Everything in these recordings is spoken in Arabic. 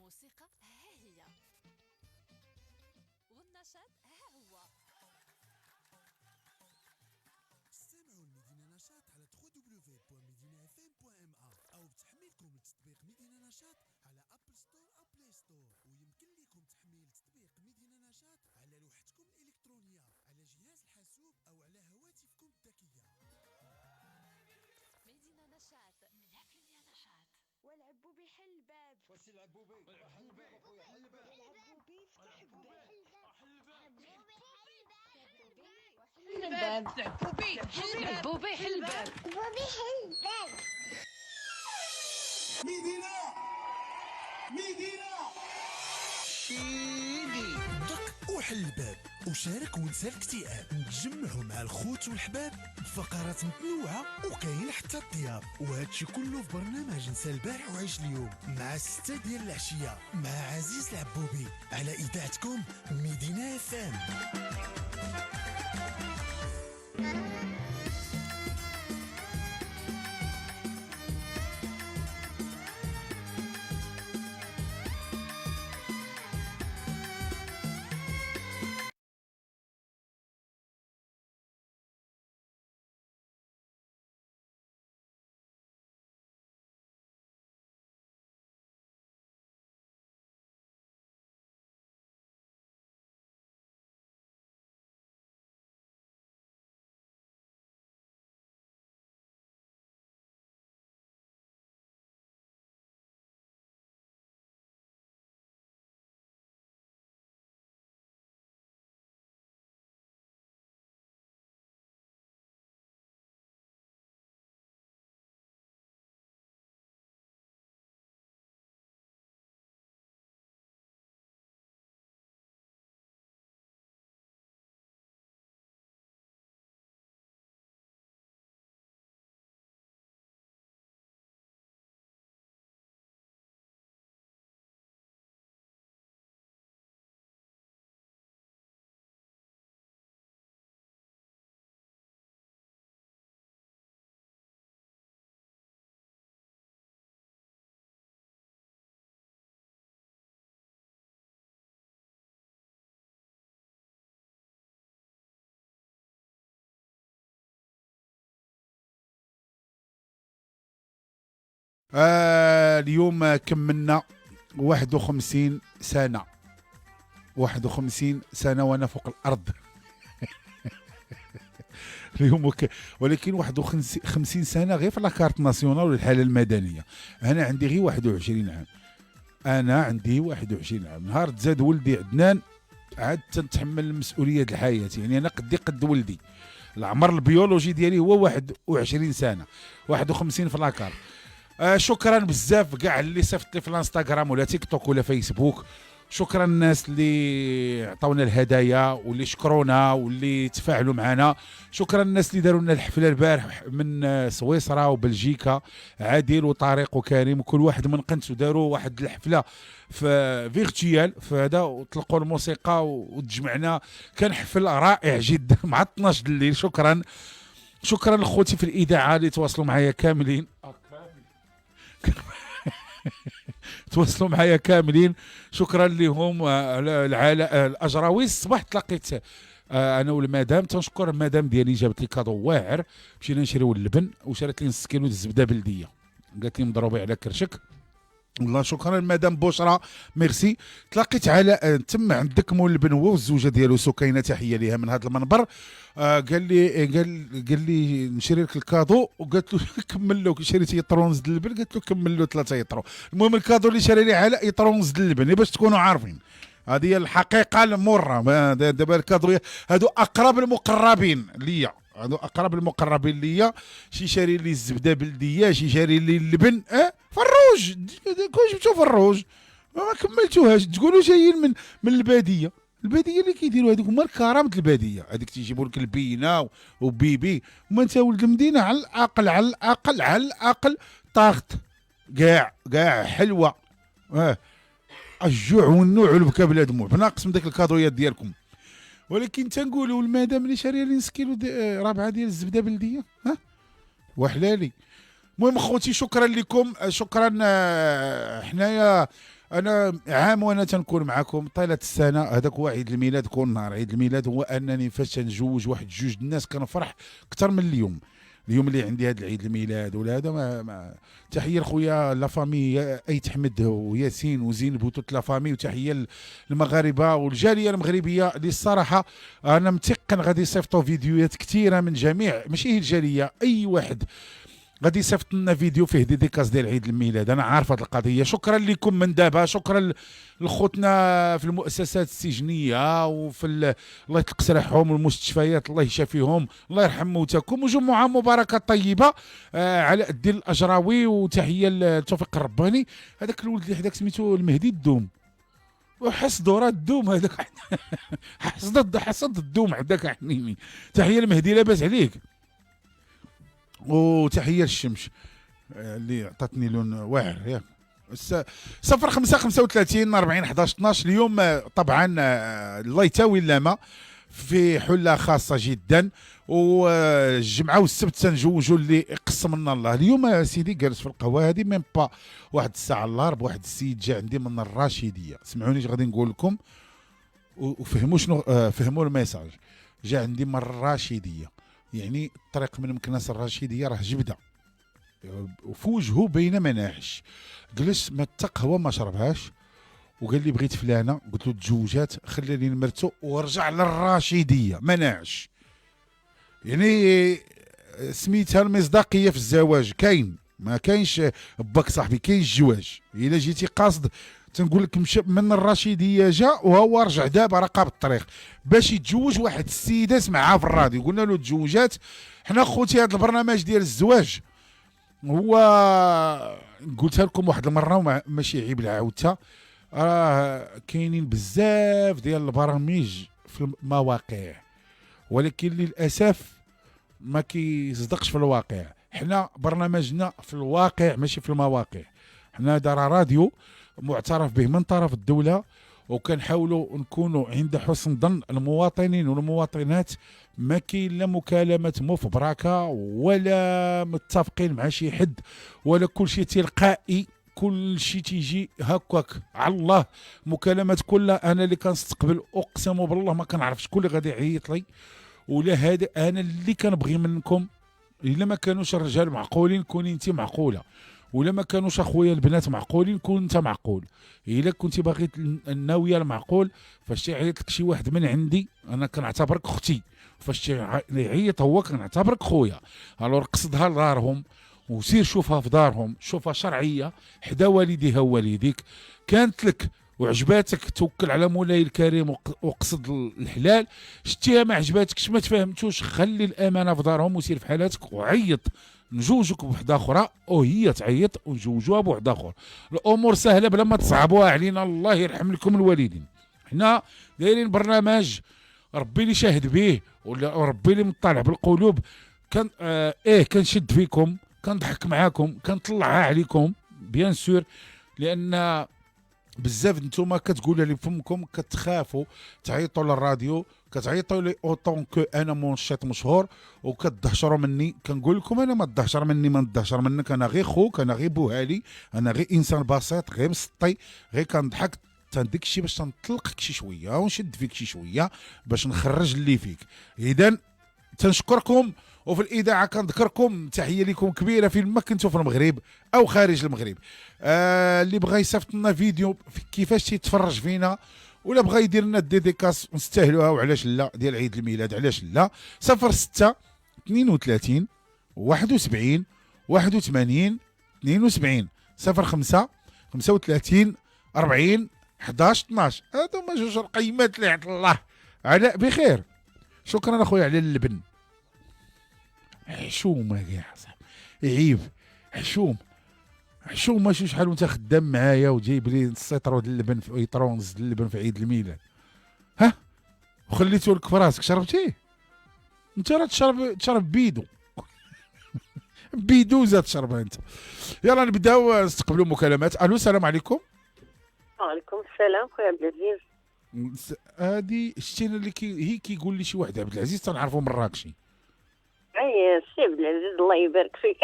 الموسيقى ها هي، والنشاط ها هو. استمعوا لمدينة نشاط على www.medinafm.ma أو بتحميلكم تطبيق مدينة نشاط على أبل ستور أو بلاي ستور. ويمكن لكم تحميل تطبيق مدينة نشاط على لوحتكم الإلكترونية على جهاز الحاسوب أو على هواتفكم الذكية. مدينة نشاط، مدينة نشاط. والعبوا بحل الباب. وسي العبوا بي حل الباب اخويا حل الباب العبوا بي فتح الباب. بوبي حل الباب. مدينة دق وحل الباب وشارك ونسى الاكتئاب. نتجمعوا مع الخوت والحباب بفقرات متنوعة وكاين حتى الضياف، وهادشي كله في برنامج نسى البارح وعيش اليوم مع 6 ديال العشية مع عزيز العبوبي على إذاعتكم مدينة FM. اليوم كملنا 51 سنة 51 سنة وأنا فوق الأرض. اليوم ولكن 51 سنة غير في لاكارت ناسيونال والحالة المدنية. أنا عندي غير 21 عام. أنا عندي 21 عام. نهار تزاد ولدي عدنان عاد تنتحمل المسؤولية د الحياة. يعني أنا قد ولدي. العمر البيولوجي ديالي هو 21 سنة 51 في لاكارت. شكرا بزاف كاع اللي صيفط لي في الانستغرام ولا تيك توك ولا فيسبوك. شكرا الناس اللي عطاونا الهدايا واللي شكرونا واللي تفاعلوا معنا. شكرا الناس اللي داروا لنا الحفله البارح من سويسرا وبلجيكا، عادل وطارق وكريم، وكل واحد من قنت وداروا واحد الحفله في فيرتوال في هذا وطلقوا الموسيقى وتجمعنا. كان حفل رائع جدا مع 12 الليل. شكرا لخوتي في الاذاعه اللي تواصلوا معايا كاملين تواصلوا معايا كاملين. شكرا لهم. الاجراوي الصباح تلاقيت انا والمدام. تنشكر المدام ديالي جابت لي كادو واعر. مشينا نشريو اللبن وشرات لي نص كيلو الزبده بلديه، قالت لي مضروبي على كرشك. والله شكرا المدام بشرى ميرسي. تلاقيت على تم عندك مول اللبن هو والزوجه ديالو سكينه، تحيه ليها من هذا المنبر. قال لي نشري لك الكادو، وقالت له كمل له. شريتي يطرون زد اللبن، قالت له كمل له 3 يطرو. المهم الكادو اللي شري لي على يطرون زد اللبن باش تكونوا عارفين. هذه هي الحقيقه المره. دابا الكادو هادو اقرب المقربين ليا، شي شاري لي الزبده بلديه، شي شاري لي اللبن فروج. كون جبتو فروج ما كملتوهاش تقولوا جايين من الباديه اللي كيديروا هذوك هما كرامه الباديه. هذيك تيجيبوا لك البينه وبيبي، وما انت ولد المدينه على الاقل طاغت كاع حلوه. الجوع والنوع والبكا بلا دموع بناقص من داك الكادويات ديالكم. ولكن تنقولوا المدام اللي شاريه لي نص كيلو رابعه ديال الزبده بلديه وحلالي. المهم خوتي شكرا لكم. شكرا. حنايا انا عام وانا تنكون معكم طيله السنه. هذاك هو عيد الميلاد، كون نهار عيد الميلاد هو انني فاش تنجوج واحد جوج الناس كنفرح اكثر من اليوم. اليوم اللي عندي هذا العيد الميلاد ولا هذا تحيه لخويا لا فامي ايت حمد وياسين وزينب وتوت لا فامي، وتحيه للمغاربه والجاليه المغربيه اللي الصراحه انا متيقن غادي يصيفطوا فيديوهات كثيره من جميع، ماشي هي الجاليه، اي واحد غادي يصيفط لنا فيديو فيه ديديكاس ديال عيد الميلاد. انا عارف هذه القضيه. شكرا لكم من دابا، شكرا لخوتنا في المؤسسات السجنيه الله يطلق سراحهم، والمستشفيات الله يشافيهم، الله يرحم موتاكم، وجمعه مباركه طيبه. علاء الدين الاجراوي، وتحيه لتوفيق الرباني. هذاك الولد اللي حداك سميتو المهدي الدوم، وحسدوا راه الدوم هذاك حسد الدوم حداك حنيني. تحيه المهدي لاباس عليك، وتحيه للشمس اللي عطاتني لون واعر ياك. 0535 40 11 12. اليوم طبعا الله يتاوي اللامه في حله خاصه جدا، والجمعه والسبت تنجوجوا اللي قسم لنا الله. اليوم سيدي جالس في القهوه هذه ميم با واحد الساعه الارب، واحد السيد جا عندي من الرشيديه. سمعوني اش غادي نقول لكم وفهموا شنو فهموا الميساج. جا عندي من الرشيديه، يعني الطريق من مكناس الرشيديه راه جبده، وفي وجهه بين مناعش. جلس ما قهوه ما شربهاش، وقال لي بغيت فلانه، قلت له تزوجات، خلى لي نمرته ورجع للرشيديه مناعش. يعني سميتها المصداقيه في الزواج. كاين ما كاينش باك صاحبي، كاين الزواج. الا جيتي قاصد تنقول لك مشى من الرشيديه جا وهو رجع دابا راه قاب الطريق باش يتزوج واحد السيده سمعها في الراديو. قلنا له تزوجات. حنا خوتي هذا البرنامج ديال الزواج هو قلتها لكم واحد المره وماشي عيب عاودتها، راه كاينين بزاف ديال البرامج في المواقع، ولكن للاسف ما كيصدقش في الواقع. حنا برنامجنا في الواقع ماشي في المواقع. حنا دار راديو معترف به من طرف الدولة، وكنحاولوا نكونوا عند حسن ظن المواطنين والمواطنات. ما كاين لا مكالمة مفبركة ولا متفقين مع شي حد، ولا كل شيء تلقائي، كل شيء تيجي هكاك على الله. مكالمات كلها انا اللي كنستقبل، اقسم بالله ما كنعرف شكون اللي غادي يعيط لي ولا هذا. انا اللي كنبغي منكم الا ما كانوش الرجال معقولين كوني انت معقوله، ولا ما كانوش اخويا البنات معقولين كون انت معقول. الا كنتي باغي الناويه المعقول، فاش تيعيط لك شي واحد من عندي انا كنعتبرك اختي، فاش تيعيط هو كنعتبرك خويا. الور قصدها لدارهم وسير شوفها في دارهم، شوفها شرعيه حدا والديها ووالديك، كانت لك وعجباتك توكل على مولاي الكريم وقصد الحلال. شتيها ما عجباتكش ما تفهمتوش، خلي الامانه في دارهم وسير في حالاتك وعيط نجوجك بوحده اخرى وهي تعيط ونجوجوها بوحده اخرى. الامور سهله بلا ما تصعبوها علينا. الله يرحم لكم الوالدين. حنا دايرين برنامج ربي اللي شاهد به ولا ربي اللي مطلع بالقلوب. كان كنشد فيكم، كنضحك معاكم، كنطلعها عليكم بيان سور، لان بزاف نتوما كتقولوا لي فمكم كتخافوا تعيطوا للراديو، كتعيطوا لي اوطون كو انا منشط مشهور وكتدهشروا مني. كنقول لكم انا ما تدهشر مني، ما ندهشر منك، انا غير خوك، انا غير بوهالي، انا غير انسان بسيط، غير مسطي، غير كنضحك تنديك الشيء باش تنطلقك شي شويه ونشد فيك شي شويه باش نخرج اللي فيك. اذا تنشكركم، وفي الاذاعه كنذكركم تحيه لكم كبيره فين ما كنتوا في المغرب او خارج المغرب. اللي بغى يصيفط لنا فيديو كيفاش تيتفرج فينا ولا بغى يدير لنا الديديكاس نستاهلوها وعلاش لا ديال عيد الميلاد علاش لا. 06 32 71 81 72 05 35 40 11 12. هادو هما جوج القيمات اللي عطا الله. علاء بخير، شكرا اخويا على اللبن. حشومه كاع صاحبي، عيب حشوم ماشي شحال وانت خدام معايا وجايب لي السيطرو ديال اللبن في يطرونز ديال اللبن في عيد الميلاد، ها وخليته لك في راسك شربتيه. انت راه تشرب بيدو بيدوزه تشربها انت. يلا نبداو نستقبلوا مكالمات. الو السلام عليكم. وعليكم السلام خويا عبد العزيز. هادي شتينا اللي هي كيقول لي شي واحد عبد العزيز تنعرفو مراكشي. اي السي عبد العزيز الله يبارك فيك.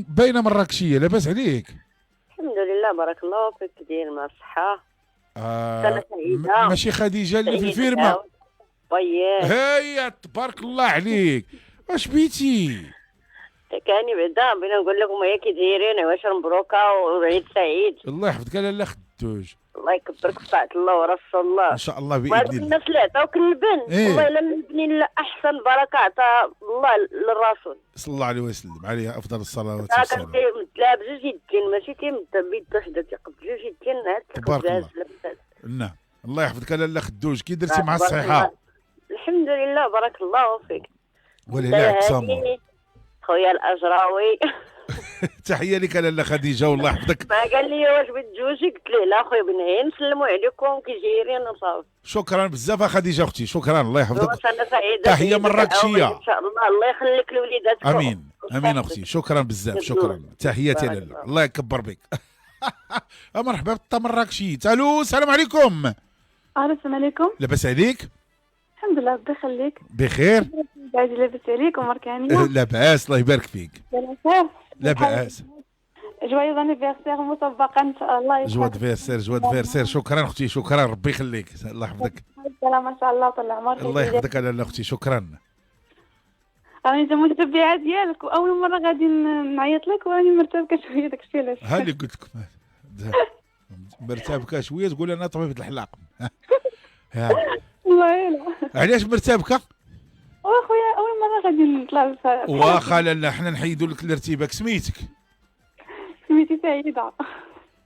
باينه مراكشيه، لاباس عليك؟ الحمد لله بارك الله فيك، داير مع الصحة. آه سنة سعيدة. ماشي خديجه اللي في سعيدة الفيرما؟ تعاود. طيب هيا تبارك الله عليك، واش بيتي؟ كاني بعدا بغينا نقول لكم هي كي دايرين، واش مبروكة وعيد سعيد. الله يحفظك لاله خدوج، الله يكبرك في طاعة الله ورسول الله. ان شاء الله وهذوك باذن الله. الناس اللي عطاوك اللبن، إيه. والله الا اللبن لا احسن بركة عطا الله للرسول. صلى الله عليه وسلم، عليه افضل الصلوات كان والسلام. تلعب بجوج يدين، ماشي تيمد بيد وحدة، تيقب بجوج يدين عاد تبارك الله. لاباس. نعم الله يحفظك لاله خدوج، كي درتي مع بارك الصحيحه؟ الله. الحمد لله بارك الله فيك. ولله اقسامه. هادي، خويا الاجراوي تحيه لك لاله خديجه والله يحفظك. ما قال لي واش بتجوجي، قلت له لا خويا بنهي نسلموا عليكم كي جايرين وصافي. شكرا بزاف خديجه اختي، شكرا الله يحفظك. انا سعيده تحية مراكشية. ان شاء الله، الله يخليك لوليداتكم. امين امين اختي، شكرا بزاف، شكرا، تحياتي بارك لاله، الله. الله يكبر بك. مرحبا بالطا مراكشي، الو السلام عليكم. السلام عليكم. لاباس عليك؟ الحمد لله ربي يخليك. بخير؟ بعد لاباس عليك امورك هانيه؟ لاباس الله يبارك فيك. بخير. لاباس. جوايز انيفرسير مسبقا ان شاء الله. جوا دفيرسير جوا دفيرسير، شكرا اختي، شكرا ربي يخليك، الله يحفظك. السلام ما شاء الله طول عمرك. الله يحفظك لاله اختي، شكرا. راني انت متبعه ديالك، واول مره غادي نعيط لك وراني مرتبكه شويه داكشي علاش. ها اللي قلت لكم مرتبكه شويه، تقول انا طبيبه الحلاق. ها والله لا. علاش مرتبكه؟ واخويا اول مره غادي نطلع واخا لاله حنا نحيدوا لك الارتباك. سميتك؟ سميتي سعيده.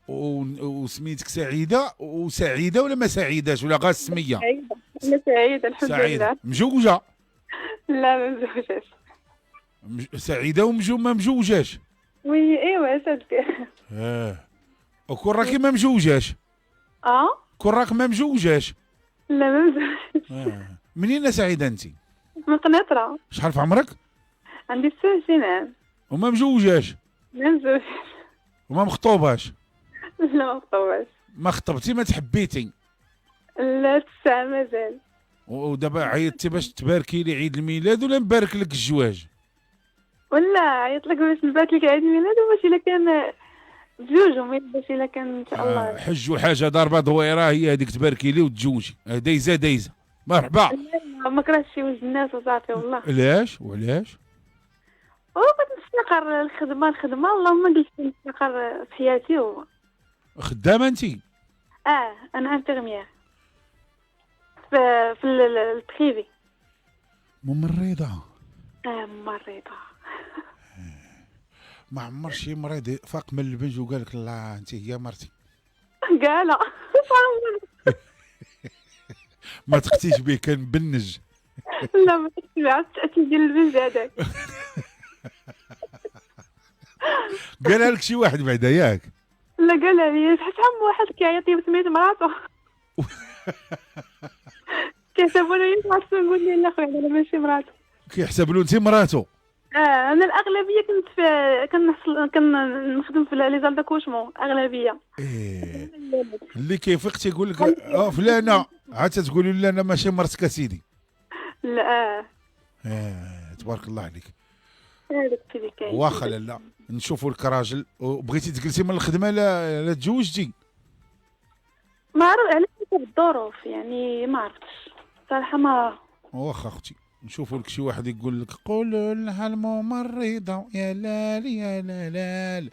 وسميتك سعيده، وسعيده ولا ما سعيداش ولا غا السميه؟ سعيده. انا سعيده الحمد سعيده لله. مجوجه؟ لا ما مزوجاش. سعيده ما مجوجاش؟ وي ايوا صدقي. وكون راكي ما مجوجاش؟ كون راك ما مجوجاش؟ لا ما مزوجاش. منين سعيده انت؟ من قنيطره. شحال في عمرك؟ عندي 26 عام. وما مجوجاش؟ ما مزوجاش. وما مخطوباش؟ لا ما خطوباش. ما خطبتي ما تحبيتي؟ لا الساعة مازال. ودابا عيطتي باش تباركي لي عيد الميلاد ولا نبارك لك الزواج؟ ولا عيط لك باش نبارك لك عيد الميلاد، باش الا كان بجوج باش الا كان ان شاء الله. حج وحاجه ضربه دويره هي هذيك، تباركي لي وتزوجي. دايزه دايزه مرحبا. ما كرهتش وجه الناس وصافي والله. علاش وعلاش؟ بغيت نستقر، الخدمة اللهم قلت نستقر في حياتي خدامه انت؟ انا انفيرميير في البريفي. ممرضه؟ مريضة. ما عمر شي مريض فاق من البنج وقال لك لا انت هي مرتي؟ قال ما تختيش به، كان بنج. لا ما تبعت التأثير ديال البنج هذاك. قالها لك شي واحد بعدا ياك؟ لا قالها لي حيت عم واحد كيعيط لي بسميت مراتو. كيحسبوني مراتو، نقول لي لا خويا انا ماشي مراتو. كيحسبوا انت مراتو؟ انا الاغلبيه كنت كنخدم في لي زال داكوشمون اغلبيه. اللي كيفيق تيقول لك فلانه، عاد تقولي لا انا ماشي مرتك اسيدي. لا تبارك الله عليك. هذاك اللي كاين. واخا لا نشوفوا لك راجل، وبغيتي تجلسي من الخدمه لا تزوجتي؟ ما عرف علاش الظروف، يعني ما عرفتش صراحه. ما واخا اختي نشوفوا لك شي واحد يقول لك قولوا لها الممرضه يا لال يا لال،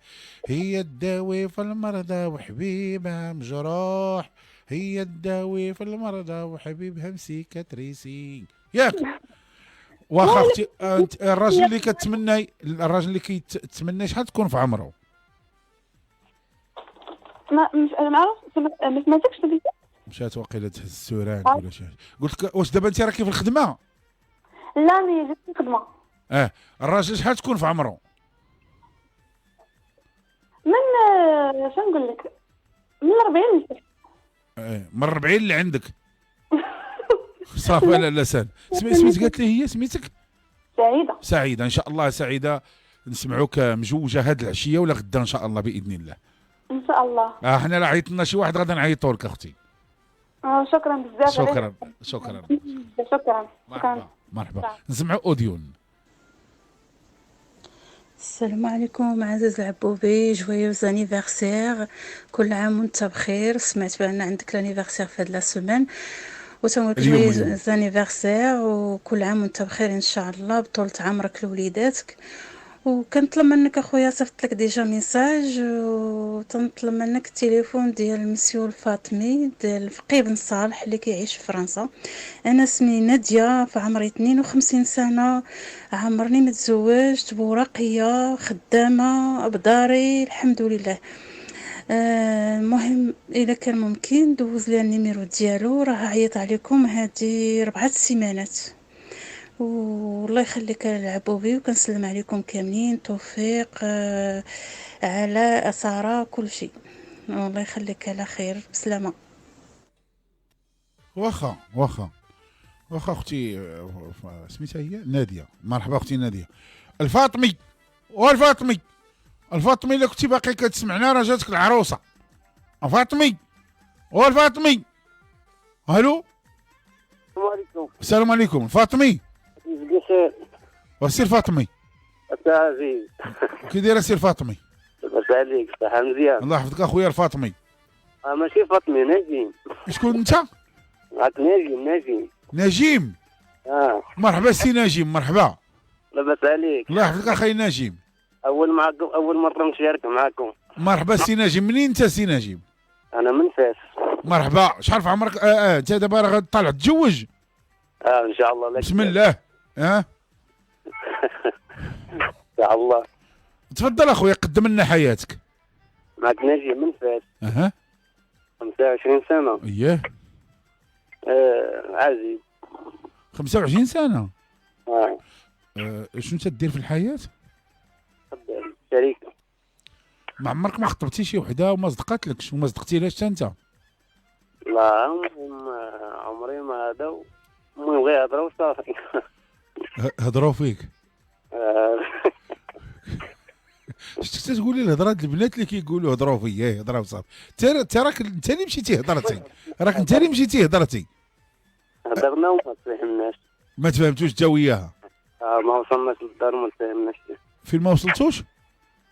هي تداوي في المرضى وحبيبها مجروح، هي تداوي في المرضى وحبيبها مسيكاتريسي ياك. واخا اختي انت الراجل اللي كتمناي، الراجل اللي كيتمنى شحال تكون في عمره؟ ما عرفت ما سمعتكش دابا. مشات واقيلا تهز السوران ولا شي. قلت لك واش دابا انت راكي في الخدمه؟ لا راني جات الخدمه. الراجل شحال تكون في عمره؟ من شنو نقول لك، من 40 من 40 اللي عندك. صافي لا سهل. سميت قالت لي هي سميتك؟ سعيده. سعيده ان شاء الله. سعيده نسمعوك مجوجه هاد العشيه ولا غدا ان شاء الله باذن الله. ان شاء الله. حنا لا عيط لنا شي واحد غدا نعيطوا لك اختي. شكرا بزاف. شكرا. شكرا. مرحبا. نسمعوا اوديون. السلام عليكم عزيز العبوبي، جويوز انيفرسير. كل عام وانت بخير. سمعت بان عندك لانيفرسير في هاد لا سيمين، وتنقولك اليوم جويوز انيفرسير وكل عام وانت بخير ان شاء الله بطولة عمرك لوليداتك. وكنطلب منك اخويا صيفط لك ديجا ميساج، وتنطلب منك التليفون ديال مسيو الفاطمي ديال فقيه بن صالح اللي كيعيش في فرنسا. انا اسمي ناديه، فعمري 52 سنه، عمرني متزوجت بوراقيه، خدامه بداري الحمد لله. المهم اذا كان ممكن دوز لي النيميرو ديالو، راه عيط عليكم هذه 4 سيمانات. والله يخليك العبوبي، وكنسلم عليكم كاملين. توفيق، علاء، ساره، كل شيء. والله يخليك على خير، بسلامه. واخا واخا واخا اختي سميتها هي ناديه. مرحبا اختي ناديه. الفاطمي والفاطمي الفاطمي، الا كنتي باقي كتسمعنا راه جاتك العروسه. الفاطمي والفاطمي. الو السلام عليكم. السلام عليكم. الفاطمي بخير. وسير فاطمي، أستاذ عزيز. كي داير سير فاطمي؟ لاباس عليك؟ صحة مزيان. الله يحفظك اخويا الفاطمي. ماشي فاطمي، نجيم. شكون انت؟ معك نجيم. نجيم. مرحبا سي نجيم، مرحبا. لاباس عليك؟ الله يحفظك اخي نجيم. أول مرة نشارك معكم. مرحبا سي نجيم. منين انت سي نجيم؟ أنا من فاس. مرحبا. شحال في عمرك؟ انت دابا راه غطالع تتزوج؟ إن شاء الله. لك بسم الله. إن شاء الله. تفضل اخويا، قدم لنا حياتك. معك نجيم من فاس. 25 سنة. اييه. عزيز. 25 سنة. شنو تدير في الحياة؟ شريكة. ما عمرك ما خطبتي شي وحدة وما صدقاتلكش وما صدقتيلاش حتى انت؟ لا، عمري ما هذا. المهم غير هضرة وصافي. هضروا فيك. شتي تقول لي الهضره د البنات اللي كيقولوا هضروا فيا هضره وصافي. انت راك انت اللي مشيتي هضرتي، راك انت اللي مشيتي هضرتي. هضرنا وما تفهمناش. ما تفهمتوش انت وياها؟ ما وصلناش للدار وما تفهمناش. فين ما وصلتوش؟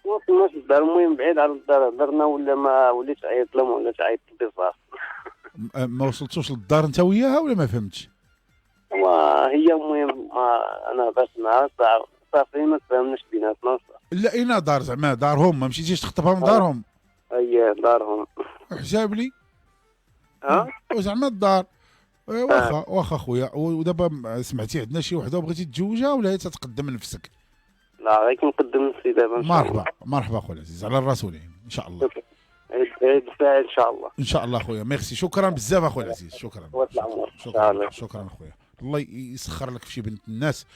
ما وصلناش للدار، المهم بعيد على الدار هضرنا، ولا ما وليت عيط لهم ولا عيط لي صافي. ما وصلتوش للدار انت وياها ولا ما فهمتش؟ وهي المهم انا بس معها صافي ما تفهمناش بيناتنا. لا اين دار زعما دارهم؟ ما مشيتيش تخطبها من دارهم؟ اي دارهم. حساب لي. وزعما الدار. واخا خويا. ودابا سمعتي عندنا شي وحده وبغيتي تتزوجها ولا هي تتقدم نفسك؟ لا، غير كنقدم نفسي دابا ان شاء الله. مرحبا خويا العزيز، على الرسولين ان شاء الله. عيد سعيد ان شاء الله. ان شاء الله خويا، ميرسي، شكرا بزاف اخويا العزيز، شكرا شكرا اخويا. الله يسخر لك في شي بنت الناس.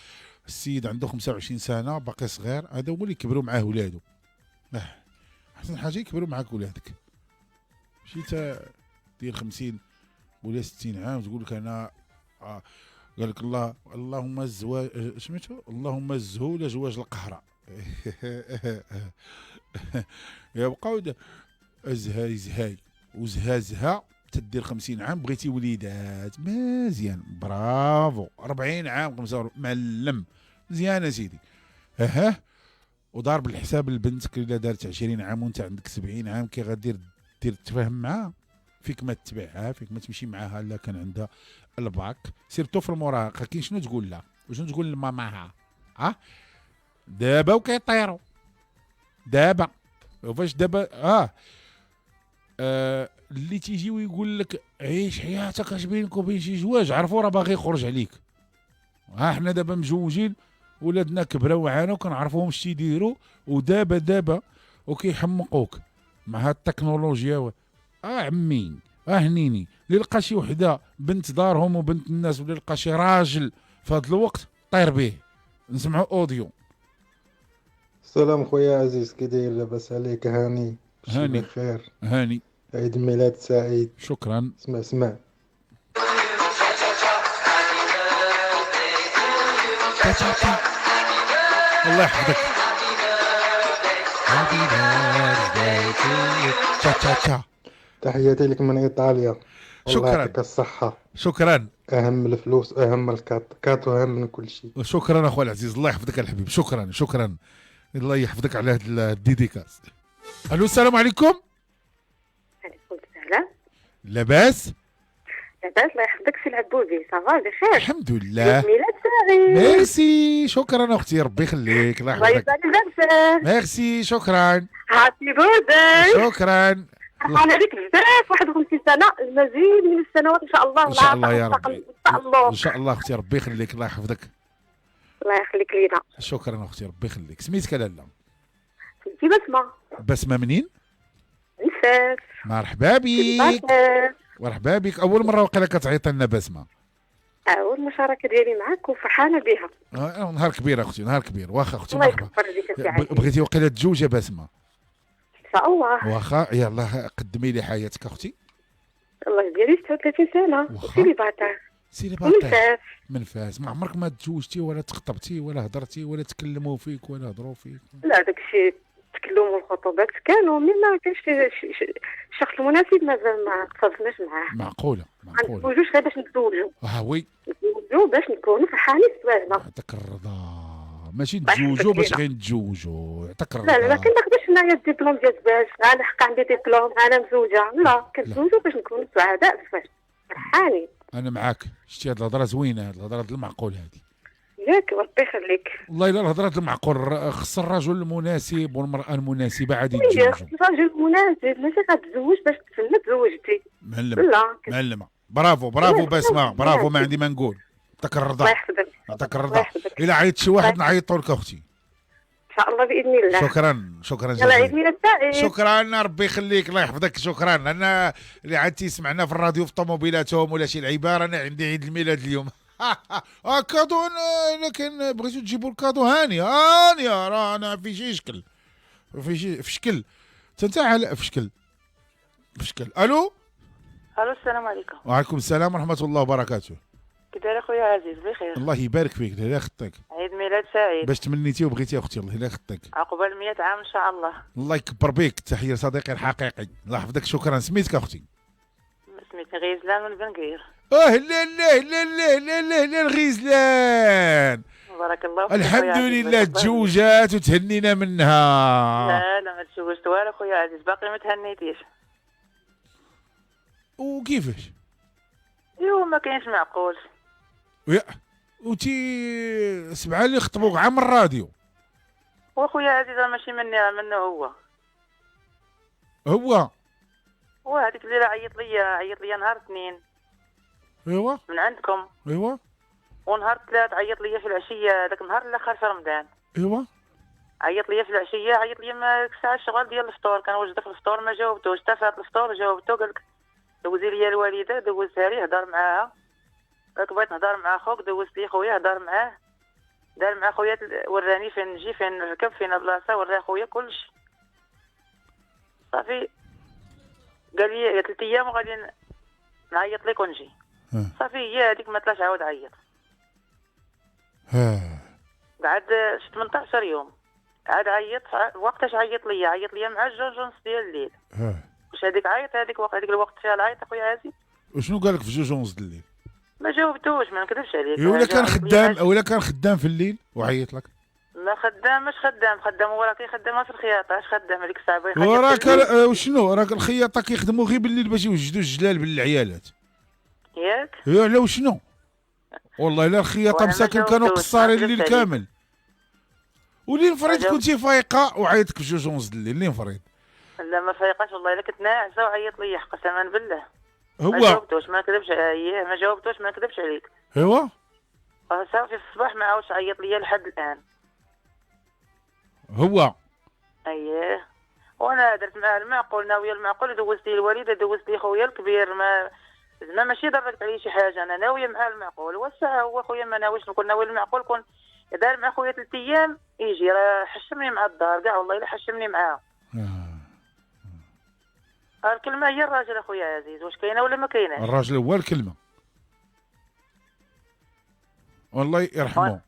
السيد عنده 25 سنه باقي صغير، هذا هو اللي يكبروا معاه ولادو. احسن حاجه يكبروا معاك ولادك، ماشي دير 50 ولا 60 عام تقول لك انا قال لك اللهم الزواج سميتو اللهم الزهول زواج القهره. يبقاو زهاي وزها تدير 50 عام بغيتي وليدات مزيان، برافو. 40 عام 45 معلم مزيان يا سيدي. ودار بالحساب لبنتك الا دارت 20 عام وانت عندك 70 عام، كي غادير دير تفاهم معاها؟ فيك ما تتبعها، فيك ما تمشي معاها الا كان عندها الباك، سيرتو في المراهقه. كاين شنو تقول لها وشنو تقول لماماها؟ دابا وكيطيروا دابا. وفاش دابا اللي تيجي ويقول لك عيش حياتك اش بينك وبين شي زواج، عرفوا راه باغي يخرج عليك. حنا دابا مزوجين ولادنا كبروا معانا وكنعرفوهم اش تيديروا، ودابا وكيحمقوك مع هاد التكنولوجيا. عمي هنيني اللي لقى شي وحده بنت دارهم وبنت الناس، ولا لقى شي راجل في هاد الوقت طير به. نسمعوا اوديو. السلام خويا عزيز، كي داير؟ لاباس عليك؟ هاني بخير. هاني عيد الميلاد سعيد. شكرا. اسمع الله يحفظك. تحياتي لك من ايطاليا. شكرا. الله يعطيك الصحة. شكرا. اهم الفلوس، اهم الكات واهم من كل شيء. شكرا اخويا العزيز، الله يحفظك الحبيب. شكرا. الله يحفظك على هاد الديديكاس. الو السلام عليكم. عليكم السلام. لاباس؟ لاباس الله يحفظك سي العبودي. صافا بخير؟ الحمد لله. عيد ميلاد سعيد. ميرسي شكرا اختي ربي يخليك الله الله يحفظك. يسعدك بزاف. ميرسي شكرا هابي بيرثداي. شكرا. فرحانة عليك بزاف. 51 سنة، المزيد من السنوات ان شاء الله. ان شاء الله يا ربي. ان شاء الله. ان شاء الله اختي ربي يخليك الله يحفظك. الله يخليك لينا. شكرا اختي ربي يخليك. سميتك لاله؟ سميتي بسمة. بسمه منين؟ نسات. مرحبا بك. مرحبا بك. اول مره وقيلا كتعيط لنا بسمه. اول مشاركة ديالي معاك وفرحانة بها. نهار كبير اختي نهار كبير. واخا اختي الله مرحبا. يكبر عليك سي عزيز. بغيتي وقيلا تزوجه بسمه؟ ان شاء الله. واخا يلاه قدمي لي حياتك اختي. الله ديالي 36 سنة. واخا. سيليباتير. سيليباتير من فاس. ما عمرك ما تزوجتي ولا تخطبتي ولا هضرتي ولا تكلموا فيك ولا هضروا فيك؟ لا داكشي تكلموا والخطوبات كانوا، مي ما كانش الشخص المناسب مازال ما تصادفناش معاه. معقوله ما معقوله. نتزوجوش غير باش نتزوجوا. وي نتزوجوا باش نكونوا فرحانين سواجنا. يعطيك الرضا. ماشي الله يحفظك نتزوجوا باش لينا. غير نتزوجوا. يعطيك الرضا. لا لا ما كناخدش هنايا الدبلوم ديال الزواج. انا حق عندي دبلوم، انا مزوجه. لا كنتزوجوا باش نكونوا سعداء الزواج فرحانين. انا معاك. شتي هاد الهضره زوينه، هاد الهضره المعقول هادي. ياك ربي يخليك. والله الا الهضره المعقول. خص الرجل المناسب والمراه المناسبه عاد هي يتزوجوا. خص الراجل مناسب، ماشي غتزوج باش تسنى تزوجتي. معلمه لا معلمه. برافو برافو بسمه برافو. ما عندي ما نقول. يعطيك الله الرضا. يحفظك. يعطيك الله الرضا. يحفظك. الا عيط شي واحد نعيطوا لك اختي. ان شاء الله باذن الله. شكرا يلا عيد جزيلا. ميلاد سعيد. شكرا ربي يخليك الله يحفظك. شكرا. انا اللي عاد تيسمعنا في الراديو في طوموبيلاتهم ولا شي لعيبه رانا عندي عيد الميلاد اليوم. كادو. انا كان بغيتو تجيبوا الكادو هانيه رانا في شي شكل في شكل تنتاع في شكل الو السلام عليكم. وعليكم السلام ورحمه الله وبركاته. كي داير اخويا عزيز؟ بخير. الله يبارك فيك. الله يخطيك. عيد ميلاد سعيد. باش تمنيتي وبغيتي اختي الله يخطيك. عقبال 100 عام ان شاء الله. الله يكبر بك. تحيه صديقي الحقيقي الله يحفظك. شكرا. سميتك اختي؟ سميتني غيزلان من بنقير. لا لا لا لا لا لا لا الغيزلان. بارك الله فيك. الحمد لله تزوجات وتهنينا منها. لا لا ما تزوجت والو خويا عزيز، باقي ما تهنيتيش. وكيفاش؟ ايوا ما كاينش معقول. وتي سبعه اللي خطبوك عام الراديو. وخويا عزيز ماشي مني، منه هو. هذيك الليله عيط لي نهار اثنين. ايوا من عندكم. ايوا ونهار ثلاث عيط لي في العشيه، ذاك النهار اللي اخر في رمضان. ايوا عيط لي في العشيه، عيط لي ديك الساعه الشغل ديال الفطور، كان وجد في الفطور ما جاوبتوش، حتى فات الفطور جاوبتو، قال لك دوزي لي الوالده، دوزتها لي هضر معاها. قالك بغيت نهضر مع خوك، دوزت لي خويا هضر معاه، دار مع خويا، وراني فين نجي فين نركب فين البلاصه، وراه خويا كلشي صافي. قال لي 3 ايام وغادي نعيط لك ونجي. صافي هي هذيك ما طلاش عاود عيط. قعد 18 يوم عاد عيط. وقتاش عيط لي مع 2:30 ديال الليل. واش هذيك عيط هذيك الوقت فيها العيط اخويا عزيز؟ وشنو قال لك في 2:30 الليل؟ ما جاوبتوش، ما نكذبش عليك. ولا كان خدام في الليل وعيط لك؟ ما خدام هو راه كيخدم في الخياطه. اش خدام هذيك الساعه؟ وراك وشنو راك الخياطه كيخدموا غير بالليل باش يوجدوا الجلال بالعيالات ياك؟ لا وشنو؟ والله الا الخياطه مساكن كانوا قصارين الليل كامل. ولين فريد كنتي فايقه وعيطك في 2:30 الليل. لين فريد؟ لا ما فايقاش والله، الا كنت ناعسه وعيط لي قسما بالله. هو ما جاوبتوش، ما نكذبش عليك. ايوا صافي في الصباح ما عاودش عيط لي لحد الان. هو اييه. وانا درت معاه المعقول، ناويه المعقول، دوزت لي الوالده، دوزت لي خويا الكبير، ما زعما ماشي ضربت عليه شي حاجه، انا ناويه معاه المعقول. والساعه هو خويا ما ناويش نكون ناوي المعقول، كون دار مع خويا 3 ايام يجي، راه حشمني مع الدار كاع والله الا حشمني معاه. الكلمه هي الراجل اخويا عزيز، واش كاينه ولا ما كايناش؟ الراجل هو الكلمه. والله يرحمه.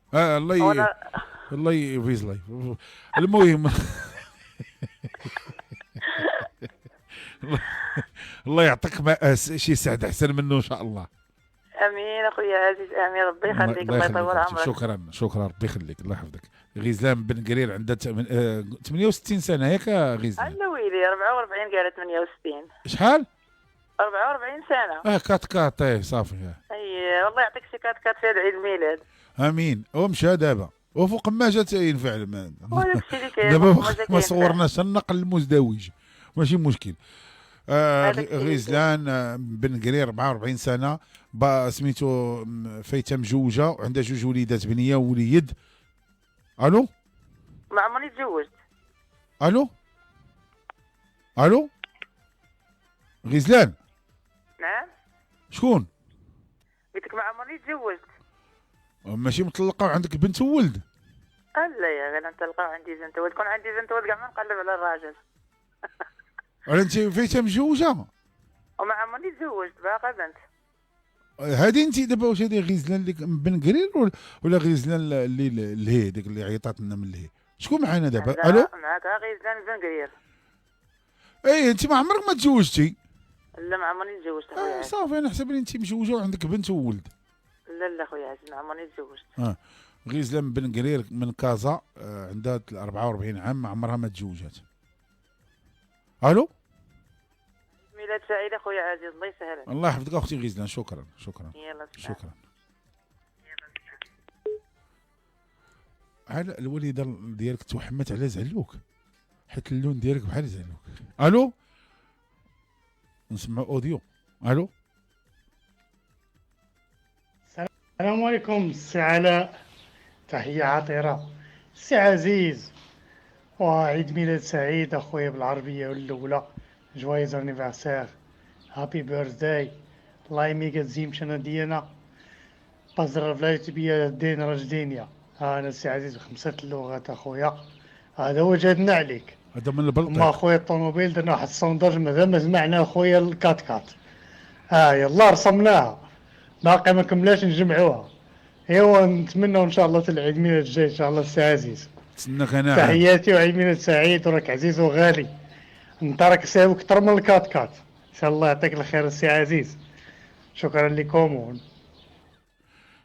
الله يفيز لايف. المهم الله يعطيك شي سعد احسن منه ان شاء الله. امين اخويا عزيز، امين ربي يخليك، الله يطول عمرك. شكرا ربي يخليك، الله يحفظك. غزلان بن قرير عندها 68 سنه ياك غزلان؟ انا ويلي 44 قالت 68. شحال؟ 44 سنه. كات صافي. اي والله يعطيك شي كات في عيد الميلاد. امين. ومشى دابا وفوق ما جات ينفع وداك الشيء اللي كاين دابا ما صورناش النقل المزدوج ماشي مشكل. غزلان بن قرير 44 سنه، سميتو فايته مجوجه وعندها جوج وليدات، بنيه ووليد. الو ما عمرني تزوجت. الو غزلان. نعم شكون؟ قلت لك ما عمرني تزوجت. ماشي مطلقه وعندك بنت وولد؟ لا يا غير نطلقها وعندي بنت ولد، كون عندي بنت ولد كاع ما نقلب على الراجل. انت فايته مجوجه وما عمرني تزوجت باقا بنت. هادي انت دابا واش هادي غزلان اللي بن قرير ولا غزلان اللي ديك اللي عيطات لنا من اللي شكون معنا دابا؟ الو معاك غزلان بن قرير. اي انت ما عمرك ما تزوجتي؟ لا ما عمرني تزوجت اخويا. صافي انا حسب انت مزوجه وعندك بنت وولد. لا اخويا عزيز ما عمرني تزوجت. غزلان بن قرير من كازا، عندها 44 عام، ما عمرها ما تزوجت. الو ميلاد سعيد اخويا عزيز، الله يسهل. الله يحفظك اختي غزلان، شكرا يلا شكرا. على الوالده ديالك توحمت على زعلوك، حيت اللون ديالك بحال زعلوك. الو نسمع اوديو. الو السلام عليكم السي علاء، تحية عطيرة السي عزيز، وعيد ميلاد سعيد اخويا بالعربية الأولى، جوايز انيفرسير، هابي بيرثداي، الله يميك تزيم شنا ديانا، بازر فلايت بيا دين رجدينيا. انا السي عزيز بخمسة اللغات اخويا، هذا وجدنا عليك. هذا من البلطيق. ما اخويا الطوموبيل درنا واحد السونداج مازال ما سمعنا اخويا الكات كات. يلا رسمناها باقي ما كملاش نجمعوها. ايوا نتمنى ان شاء الله العيد ميلاد الجاي ان شاء الله السي عزيز. نتسناك انا. تحياتي وعيد ميلاد سعيد، وراك عزيز وغالي، انت راك ساوي اكثر من الكات كات. ان شاء الله يعطيك الخير السي عزيز، شكرا لكم.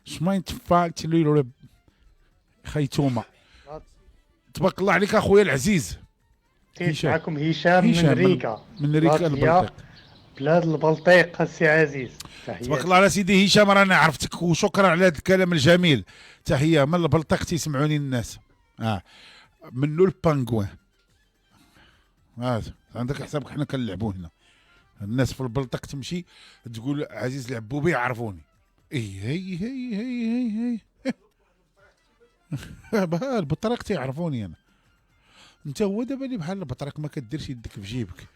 شماين تفعلت لي خيتومه. تبارك الله عليك اخويا العزيز. معكم هشام من ريكا البلطيق، بلاد البلطيق السي عزيز. تبارك الله على سيدي هشام، رانا عرفتك وشكرا على هذا الكلام الجميل. تحيه من البلطيق تيسمعوني الناس. منو البانغوان. عندك حسابك حنا كنلعبوا هنا، الناس في البلطيق تمشي تقول عزيز العبوبي يعرفوني. هي البطريق تيعرفوني انا. انت هو دابا اللي بحال البطريق ما كديرش يدك في جيبك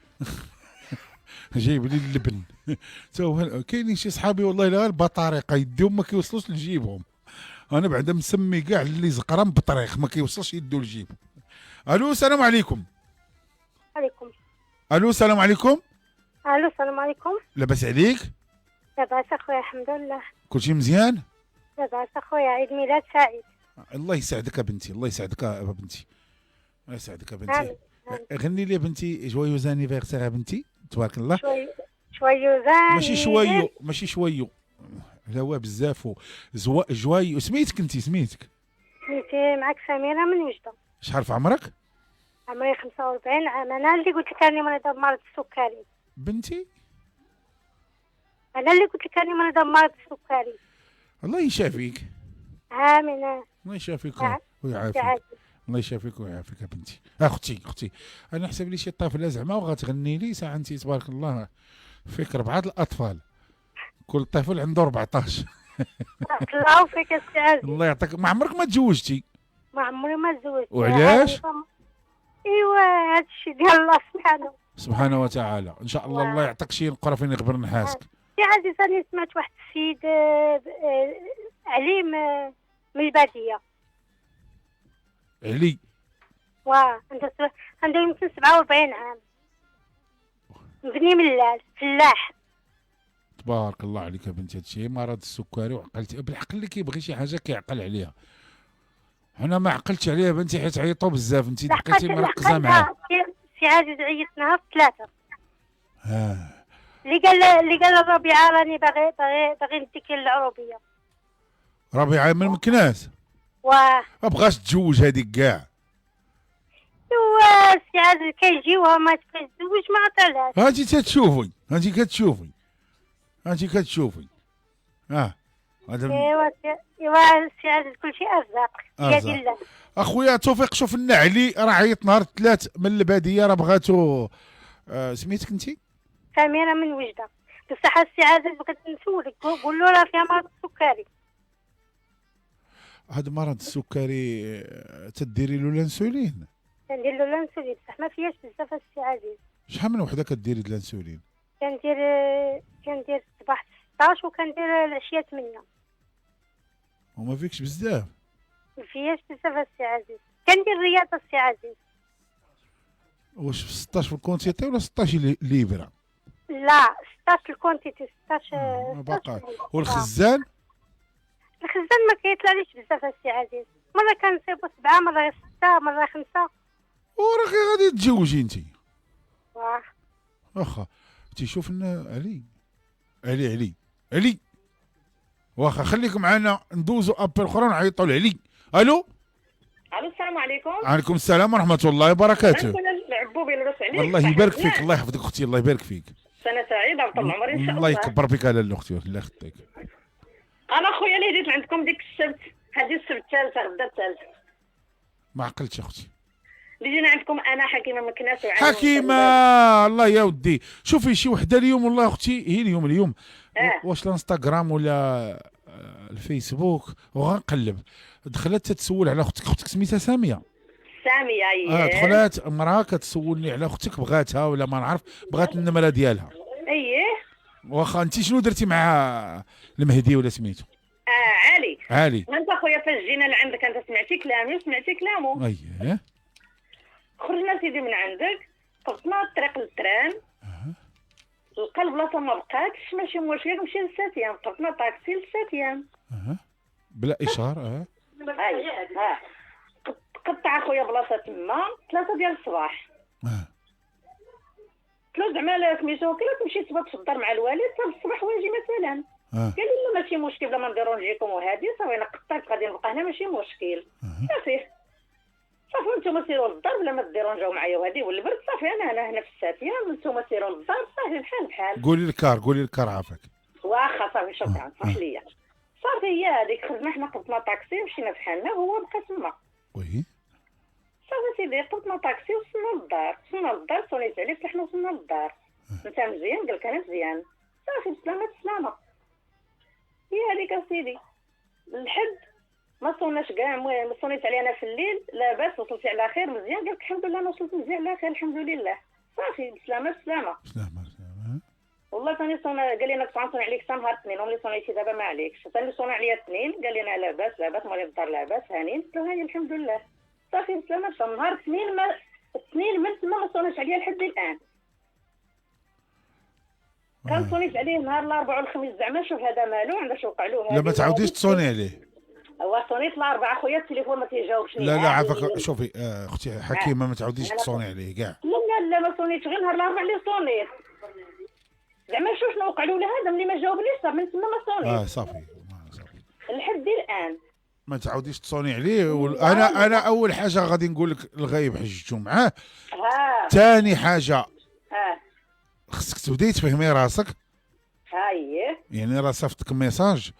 جايب لي اللبن. كاينين شي صحابي والله لا البطاريق يديهم ما كيوصلوش لجيبهم. انا بعدا مسمي كاع اللي زقران بطريق ما كيوصلش يدو لجيبه. الو السلام عليكم. عليكم. الو السلام عليكم. الو السلام عليكم. لاباس عليك؟ لاباس اخويا الحمد لله. كلشي مزيان؟ لاباس اخويا، عيد ميلاد سعيد. الله يسعدك يا بنتي، الله يسعدك يا بنتي، الله يسعدك يا بنتي. غني لي بنتي جوايوز انيفرسير يا بنتي، تبارك الله. شويو ماشي شويو لا هو بزاف. جوايو. سميتك انت؟ سميتك معك سميرة من وجدة. شحال في عمرك؟ عمري 45 عام. انا اللي قلت لك راني مريضة بمرض السكري. بنتي انا اللي قلت لك راني مريضة بمرض السكري. الله يشافيك. امين. الله يشافيك ويعافيك. الله يشافيك ويعافيك يا بنتي. اختي انا حسب لي شي طفله زعما وغتغني لي ساعه. انت تبارك الله فيك 4 الاطفال، كل طفل عنده 14. الله فيك السي عزيز. الله يعطيك. ما عمرك ما تزوجتي؟ ما عمري ما تزوجت. وعلاش؟ ايوا هذا الشيء ديال الله سبحانه وتعالى. ان شاء الله الله يعطيك شي نقره فين يغبر نحاسك. سي عزيز انا سمعت واحد السيد عليم من الباديه. علي عنده يمكن 47 عام، بني ملال فلاح. تبارك الله عليك يا بنتي. هادشي مرض السكري وعقلتي بالعقل. اللي كيبغي شي حاجه كيعقل عليها. انا ما عقلتش عليها بنتي حيت عيطوا بزاف. انت بقيتي مركزه معاه. سي عزيز عيطناها في 3. اللي قال الربيعه راني باغي نديك العروبيه. ربيعه من مكناس واه ما بغاش تتزوج هذيك كاع. سي عزيز كيجيوها ما تتزوج ما عطالاش. هانتي تتشوفي هانتي كتشوفي هذا ايوا سي عزيز كلشي ارزاق بيد الله. اخويا توفيق شوف لنا علي راه عيط نهار الثلاث من الباديه راه بغاتو سميتك انت سميره من وجده. بصح السي عزيز بغيت نسولك قول له راه فيها مرض السكري. هذا مرض السكري تديري له الانسولين؟ كندير له الانسولين بصح ما فيهاش بزاف السي عزيز. شحال من وحده كديري الانسولين؟ كندير الصباح 16 وكندير العشيه 8. وما فيكش بزاف؟ ما فيهاش بزاف السي عزيز. كندير الرياضه السي عزيز. واش في 16 في الكونتيتي ولا 16 ليبرا؟ لا 16 الكونتيتي 16 باقا. والخزان؟ الخزان ما كيطلعليش بزاف السي عزيز. مره كنصيبو 7 مره 6 مره 5. وراكي غادي تتزوجي انت. واه واخا تيشوف لنا علي واخا خليك معنا ندوزو ابل اخرى ونعيطوا لعلي. الو السلام عليكم. وعليكم السلام ورحمه الله وبركاته. العبوبي نلوس عليك. الله يبارك فيك الله يحفظك اختي الله يبارك فيك. سنه سعيده وطول عمري ان شاء الله. الله يكبر بك على الاختي الله يخليك. انا خويا اللي جيت عندكم ديك السبت هذه السبت الثالثه غدا الثالث. ما عقلتش اختي. اللي جينا عندكم انا حكيمه من كناس حكيمه الله يا ودي شوفي شي وحده اليوم والله اختي هي اليوم واش الانستغرام ولا الفيسبوك وغنقلب دخلت تتسول على اختك سميتها ساميه دخلت امراه كتسولني على اختك بغاتها ولا ما نعرف بغات النمره ديالها. واخا انت شنو درتي مع المهدي ولا سميتو؟ علي انت خويا فاش جينا لعندك انت سمعتي كلامه اييه خرجنا سيدي من عندك قفنا الطريق للتران لقى البلاصه ما بقاتش ماشي مشكل نمشي للساتيام قفنا طاكسي للساتيام بلا اشهار قطع خويا بلاصه تما 3 ديال الصباح قلت زعما سميتو كي تمشي تبات في الدار مع الوالد حتى الصباح واجي مثلا قال لي ماشي مشكل بلا ما نديرونجيكم وهادي صافي انا قطعت غادي نبقى هنا ماشي مشكل صافي نتوما سيروا للدار بلا ما ديرونجاو معايا وهادي والبرد صافي انا هنا في الساتيام نتوما سيروا للدار صافي بحال قولي الكار عافاك واخا صافي شكرا صح ليا صافي هي هذيك خرجنا حنا قلبنا طاكسي مشينا بحالنا وهو بقى تما وي صافي سيدي قلبنا طاكسي وصلنا للدار صونيت عليه فتحنا وصلنا للدار انت مزيان قال لك انا مزيان صافي بسلامه هي هذيك سيدي الحد ما صوناش كاع المهم صونيت عليه انا في الليل لاباس وصلتي على خير مزيان قال لك الحمد لله انا وصلت مزيان على خير الحمد لله صافي بسلامه والله ثاني صونا قال لي انا كنت غنصوني عليك حتى نهار الاثنين اللي صونيتي دابا ما عليكش ثاني صوني عليا الاثنين قال لي انا لاباس مالي الدار لاباس هانين قلت له هاني الحمد لله صافي بسلامه نهار الاثنين من تما ما صوناش عليا لحد الان كان صونيت عليه نهار الاربعاء والخميس زعما شوف هذا مالو علاش وقع له هذا لا ما تعاوديش تصوني عليه هو صونيت الاربعاء خويا التليفون ما تيجاوبش لا عافاك شوفي اختي حكيمه ما تعاوديش تصوني عليه كاع لا ما صونيتش غير نهار الاربعاء اللي صونيت زعما شوف شنو وقع له هذا ملي ما جاوبنيش صافي من تما ما صونيت صافي لحد الان ما تعاوديش تصوني عليه انا اول حاجه غادي نقول لك الغايب حججتو معاه ثاني حاجه خصك تبداي تفهمي راسك يعني راه صيفطك ميساج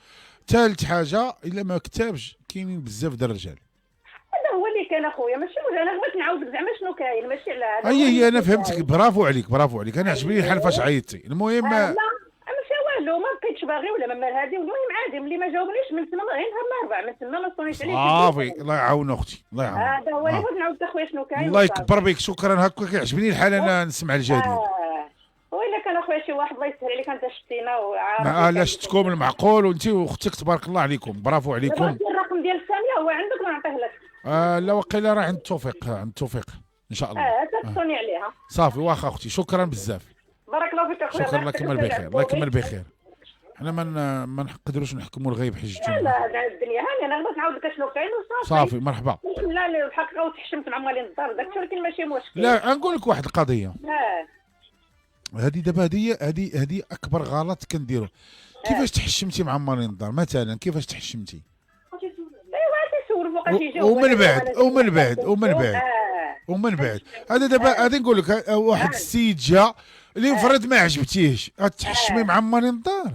ثالث حاجه الا ما كتبش كاينين بزاف د الرجال هذا هو اللي كان اخويا ماشي انا بغيت نعاودك زعما شنو كاين ماشي على هذا هي انا فهمتك برافو عليك انا عجبني الحال فاش عيطتي المهم لا ماشي والو ما بقيتش باغي ولا مال هادي المهم عادي ملي ما جاوبنيش من تما غير نهار الاربعاء من تما ما صونيتش عليه صافي الله يعاون اختي الله يعاون هذا هو اللي بغيت نعاود اخويا شنو كاين الله يكبر بك شكرا هكا كيعجبني الحال انا نسمع الجديد وإلا كان اخويا شي واحد الله يسهل عليك انت شفتينا وعارف لا شفتكم المعقول وانت واختك تبارك الله عليكم برافو عليكم الرقم ديال ساميه هو عندك ونعطيه لك لا وقيلا راه عند توفيق ان شاء الله تتصوني عليها صافي واخا اختي شكرا بزاف بارك الله فيك اخويا شكرا الله يكمل بخير حنا ما نقدروش نحكموا الغيب حجتو لا الدنيا هانيه انا بغيت نعاود لك شنو كاين وصافي صافي مرحبا لا الحقيقه وتحشمت مع موالين الدار داكشي ولكن ماشي مشكل لا نقول لك واحد القضيه هذه دابا هذه اكبر غلط كنديروه. كيفاش تحشمتي مع مارين الدار مثلا؟ كيفاش تحشمتي؟ ومن بعد هذا دابا غادي نقول لك واحد السيد جا اللي فرض ما عجبتيهش غتحشمي مع مارين الدار؟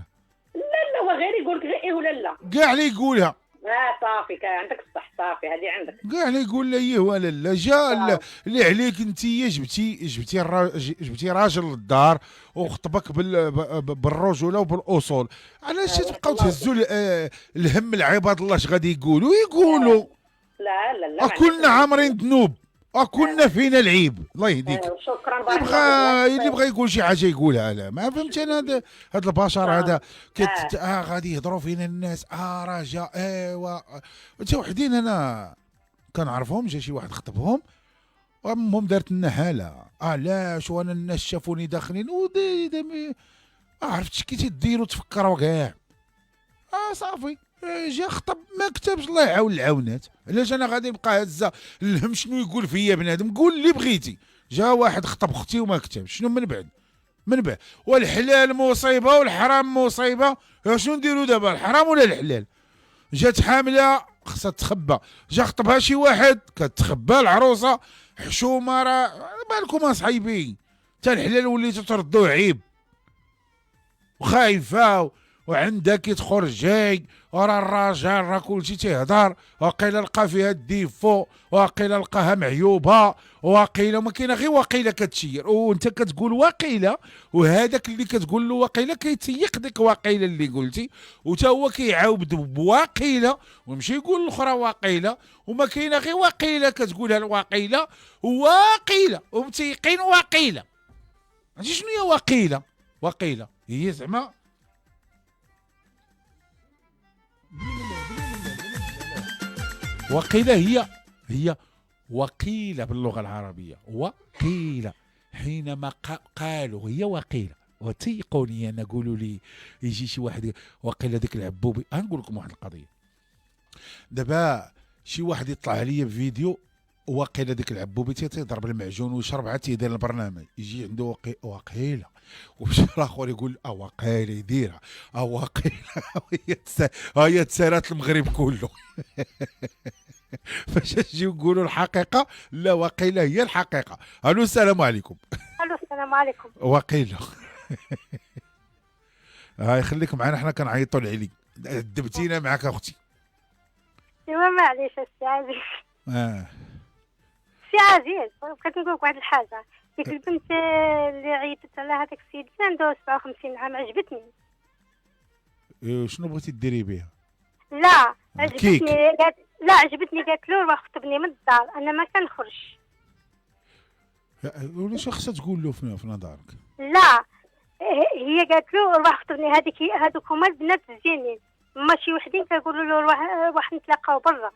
لا هو غير يقول لك غير ايه ولا لا. كاع اللي يقولها صافي عندك الصح، صافي هذه عندك. كاع اللي يقول لا ايه ولا لا. جا اللي عليك انت جبتي راجل للدار وخطبك بالرجوله وبالاصول. علاش تبقاو تهزوا الهم العباد الله اش غادي يقولوا؟ لا كلنا عامرين ذنوب، كلنا فينا العيب. الله يهديك. شكرا. اللي بغى يقول شي حاجه يقولها. لا ما فهمت انا هذا البشر هذا غادي يهضروا فينا الناس. رجاء ايوا انت وحدين انا كنعرفهم. جا شي واحد خطبهم امهم دارت لنا حاله. علاش؟ وانا الناس شافوني داخلين عرفتش كي تديروا تفكروا كاع. صافي جا خطب ما كتبش. الله يعاون العاونات. علاش انا غادي نبقى هزه الهم شنو يقول فيا بنادم؟ قول اللي بغيتي. جا واحد خطب اختي وما كتبش. شنو من بعد والحلال مصيبه والحرام مصيبه. شنو نديروا دابا؟ الحرام ولا الحلال؟ جات حامله خصها تخبى. جا خطبها شي واحد كتخبى العروسه حشومه. راه بالكم اصحيبي حتى الحلال وليتو تردوه عيب وخايفه وعندها كي تخرج جاي. ورا الراجل راه كلشي تيهضر. وقيله لقى فيها الديفو، وقيله لقاها معيوبه، وقيله ما كاينه غير وقيله كتشير. وانت كتقول وقيله، وهذاك اللي كتقول له وقيله كيتيق ديك وقيله اللي قلتي، وتا هو كيعاود بوقيله ويمشي يقول الاخرى وقيله. وما كاينه غير وقيله كتقولها الوقيله وقيله ومتيقين وقيله. عرفتي شنو هي وقيله؟ هي زعما وقيلة. هي وقيلة باللغة العربية. وقيلة حينما قالوا هي وقيلة. وتيقوني انا قولوا لي يجي شي واحد وقيلة ديك العبوبي. نقول لكم واحد القضية. دابا شي واحد يطلع عليا بفيديو وقيلة ديك العبوبي تيضرب المعجون ويشرب عاد تيدير البرنامج. يجي عنده وقيلة ومشى الاخر يقول وقيلة يديرها وقيلة. هي تسارات المغرب كله. فاش يجيو يقولوا الحقيقه لا وقيله هي الحقيقه. الو السلام عليكم. الو السلام عليكم. وقيله. هاي خليك معنا حنا كنعيطوا لعلي. دبتينا معك اختي. ايوا معليش السي عزيز. سي عزيز بغيت نقول لك واحد الحاجه. ديك البنت اللي عيطت على هذاك السيد اللي عنده 57 عام عجبتني. شنو بغيتي ديري بها؟ لا عجبتني قالت له روح خطبني من الدار انا ما كنخرجش. ولاش خصها تقول له في نظرك؟ لا هي قالت له روح خطبني. هذوك هما البنات الزينين. ماشي وحدين كيقولوا له روح نتلاقاو برا.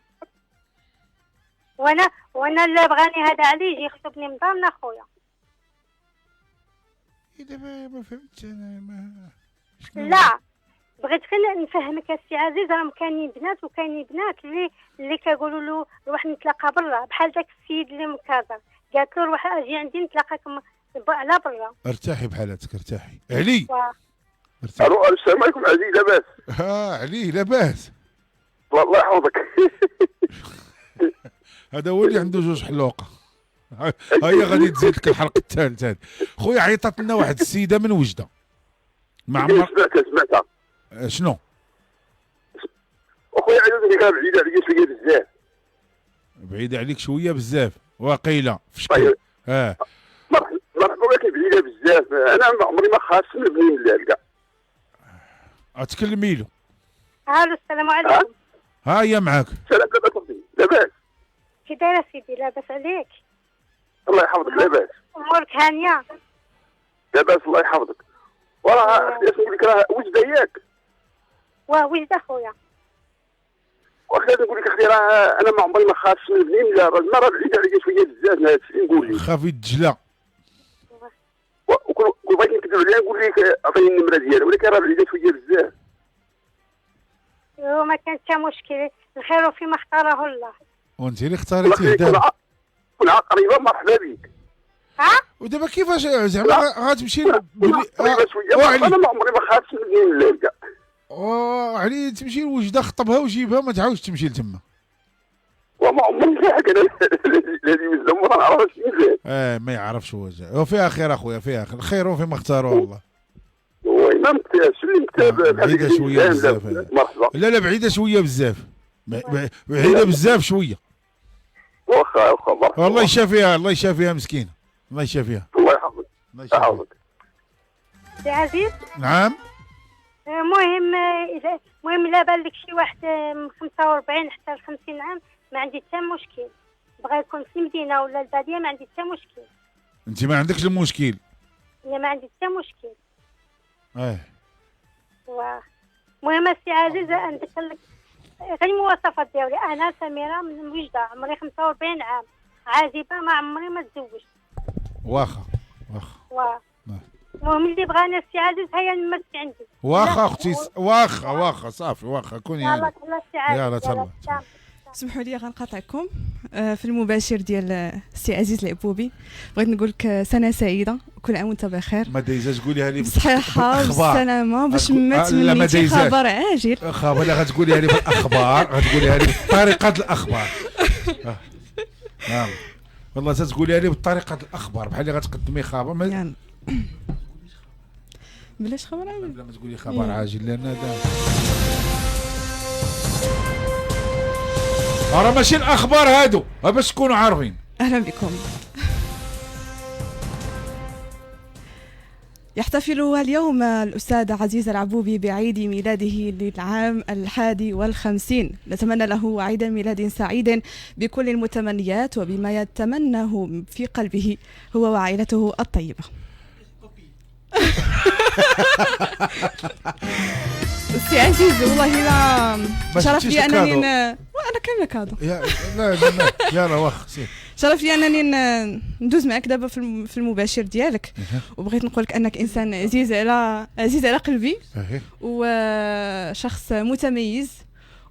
وانا اللي بغاني هذا عليه يجي يخطبني من دارنا خويا. دابا ما فهمتش انا لا بغيت غير نفهمك السي عزيز. راهم كاينين بنات وكاينين بنات اللي كيقولوا له روح نتلاقى برا. بحال داك السيد اللي مكازر قالت له روح اجي عندي نتلاقاك على برا. ارتاحي بحالاتك ارتاحي. علي الو السلام عليكم. عزيز لاباس؟ علي لاباس الله يحفظك. هذا هو اللي عنده جوج حلوقه. هيا غادي تزيد لك الحلقه الثالثه. خويا عيطت لنا واحد السيده من وجده. مع سمعتها. شنو؟ اخويا عيطت لك بعيده عليا شويه بزاف. بعيده عليك شويه بزاف وقيله في شكل. مرحبا بك. بعيده بزاف. انا عمري ما خاص نبني من الليل كاع. تكلمي له. الو السلام عليكم. هيا معاك. سلام لاباس لاباس. كي داير سيدي؟ لاباس عليك؟ الله يحفظك. لاباس؟ امورك هانيه؟ لاباس الله يحفظك. وراه نقول لك راه وجده ياك. وجده خويا. واخا نقول لك اختي راه انا ما عمري ما خاصني نبني من المرة بعيده عليا شويه بزاف هذا الشيء نقول لك. خافي الدجله. وكل بغيت نكذب عليها نقول لك عطيني النمره ديالها ولكن راه بعيده شويه بزاف. ما كان حتى مشكل. الخير فيما اختاره الله. وانت اللي اختاريتيه دابا. كون قريبه مرحبا بك. ودابا كيفاش زعما غتمشي انا ما عمري ما خافش من الليل كاع. علي تمشي لوجده خطبها وجيبها ما تعاودش تمشي لتما. وما عمري فيها هكذا الذي يزدم ما نعرفش مزيان. ما يعرفش هو فيها خير اخويا، فيها خير، خير فيما اختاروه الله. ما مكتابش اللي مكتاب بعيده شويه بزاف. مرحبا. لا بعيده شويه بزاف، بعيده بزاف شويه. واخا مرحبا. الله يشافيها، الله يشافيها مسكينه، الله يشافيها. الله يحفظك. الله يحفظك. سي عزيز. نعم. المهم لا بان لك شي واحد من 45 حتى ل 50 عام ما عندي حتى مشكل، بغا يكون في المدينه ولا الباديه ما عندي حتى مشكل. انت ما عندكش المشكل؟ لا ما عندي حتى مشكل. المهم السي عزيز نذكر لك غير المواصفات ديالي. انا سميره من وجده، عمري 45 عام، عازبه، ما عمري ما تزوجت. واخا المهم اللي بغانا السي عزيز هيا نمت عندي. واخا اختي، واخا صافي، واخا كوني يلا تهلا السي عزيز. يلا تهلا. اسمحوا لي غنقاطعكم في المباشر ديال السي عزيز العبوبي. بغيت نقول لك سنه سعيده وكل عام وانت بخير. ما دايزاش تقوليها لي بالصحه والسلامه باش ما تمنيتي خبر عاجل. خبر غتقوليها لي بالاخبار، غتقوليها لي بطريقه الاخبار. نعم والله تتقوليها لي بطريقه الاخبار بحال اللي غتقدمي خبر يعني بلاش خبر عاجل. بلا ما تقولي خبر عاجل لان هذا راه ماشي الاخبار هادو باش تكونوا عارفين. اهلا بكم. يحتفل اليوم الأستاذ عزيز العبوبي بعيد ميلاده للعام 51. نتمنى له عيد ميلاد سعيد بكل المتمنيات وبما يتمناه في قلبه هو وعائلته الطيبة. سي عزيز والله لا شرف لي انني وانا كامله كادو. لا يلا واخ شرف لي انني ندوز معك دابا في المباشر ديالك. وبغيت نقول لك انك انسان عزيز على قلبي وشخص متميز